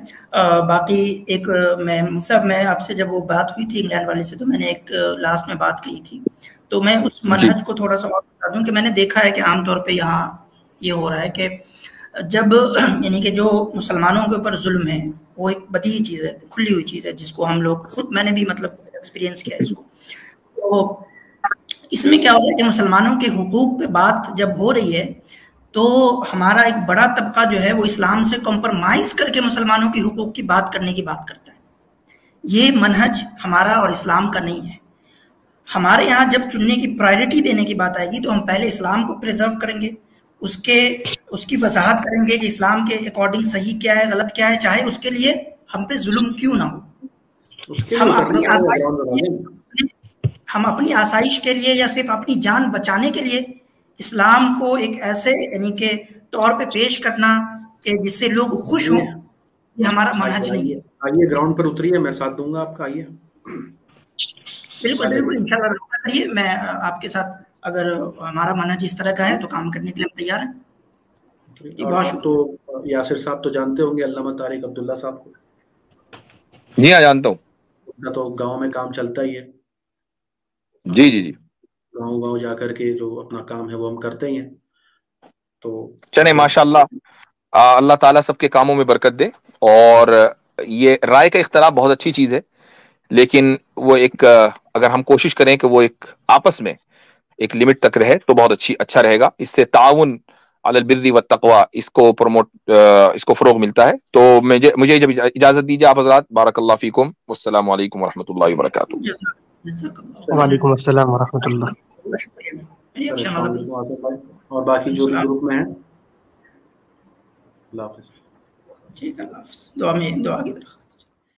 باقی ایک میں آپ سے جب وہ بات ہوئی تھی انگلینڈ والے سے تو میں نے ایک لاسٹ میں بات کہی تھی، تو میں اس منہج کو تھوڑا سا اور بتا دوں کہ میں نے دیکھا ہے کہ عام طور پہ یہاں یہ ہو رہا ہے کہ جب یعنی کہ جو مسلمانوں کے اوپر ظلم ہے وہ ایک بدیہی چیز ہے، کھلی ہوئی چیز ہے، جس کو ہم لوگ خود میں نے بھی مطلب ایکسپیرینس کیا ہے اس کو. تو اس میں کیا ہو رہا ہے کہ مسلمانوں کے حقوق پہ بات جب ہو رہی ہے تو ہمارا ایک بڑا طبقہ جو ہے وہ اسلام سے کمپرمائز کر کے مسلمانوں کے حقوق کی بات کرنے کی بات کرتا ہے. یہ منہج ہمارا اور اسلام کا نہیں ہے. ہمارے یہاں جب چننے کی پرائرٹی دینے کی بات آئے گی تو ہم پہلے اسلام کو پریزرو کریں گے، اس کی وضاحت کریں گے کہ اسلام کے اکارڈنگ صحیح کیا ہے، غلط کیا ہے، چاہے اس کے لیے ہم پہ ظلم کیوں نہ ہو. ہم اپنی آسائش کے لیے یا صرف اپنی جان بچانے کے لیے اسلام کو ایک ایسے یعنی کہ طور پہ پیش کرنا کہ جس سے لوگ خوش ہوں، یہ ہمارا منہج نہیں ہے. آئیے گراؤنڈ پر اتریے، میں ساتھ دوں گا آپ کا. آئیے. بالکل بالکل انشاءاللہ رابطہ کریے، میں آپ کے ساتھ اگر ہمارا منہج اس طرح کا ہے تو کام کرنے کے لیے تیار ہیں. تو یاسر صاحب تو جانتے ہوں گے علامہ طارق عبداللہ صاحب کو. جی ہاں جانتا ہوں. تو گاؤں میں کام چلتا ہی ہے. جی جی جی گاؤں جا کر کے جو اپنا کام ہے وہ ہم کرتے ہی ہیں. تو چلے ماشاءاللہ، اللہ تعالیٰ سب کے کاموں میں برکت دے. اور یہ رائے کا اختلاف بہت اچھی چیز ہے، لیکن وہ ایک اگر ہم کوشش کریں کہ وہ ایک آپس میں ایک لمٹ تک رہے تو بہت اچھا رہے گا. اس سے تعاون علی البر والتقوی اس کو فروغ ملتا ہے. تو مجھے جب اجازت دیجیے آپ حضرات, بارک اللہ فیکم, والسلام علیکم ورحمۃ اللہ وبرکاتہ. وعلیکم السلام ورحمۃ اللہ. اور باقی جو بھی گروپ میں ہیں, اللہ حافظ. ٹھیک ہے, اللہ حافظ. دعا کی درخواست.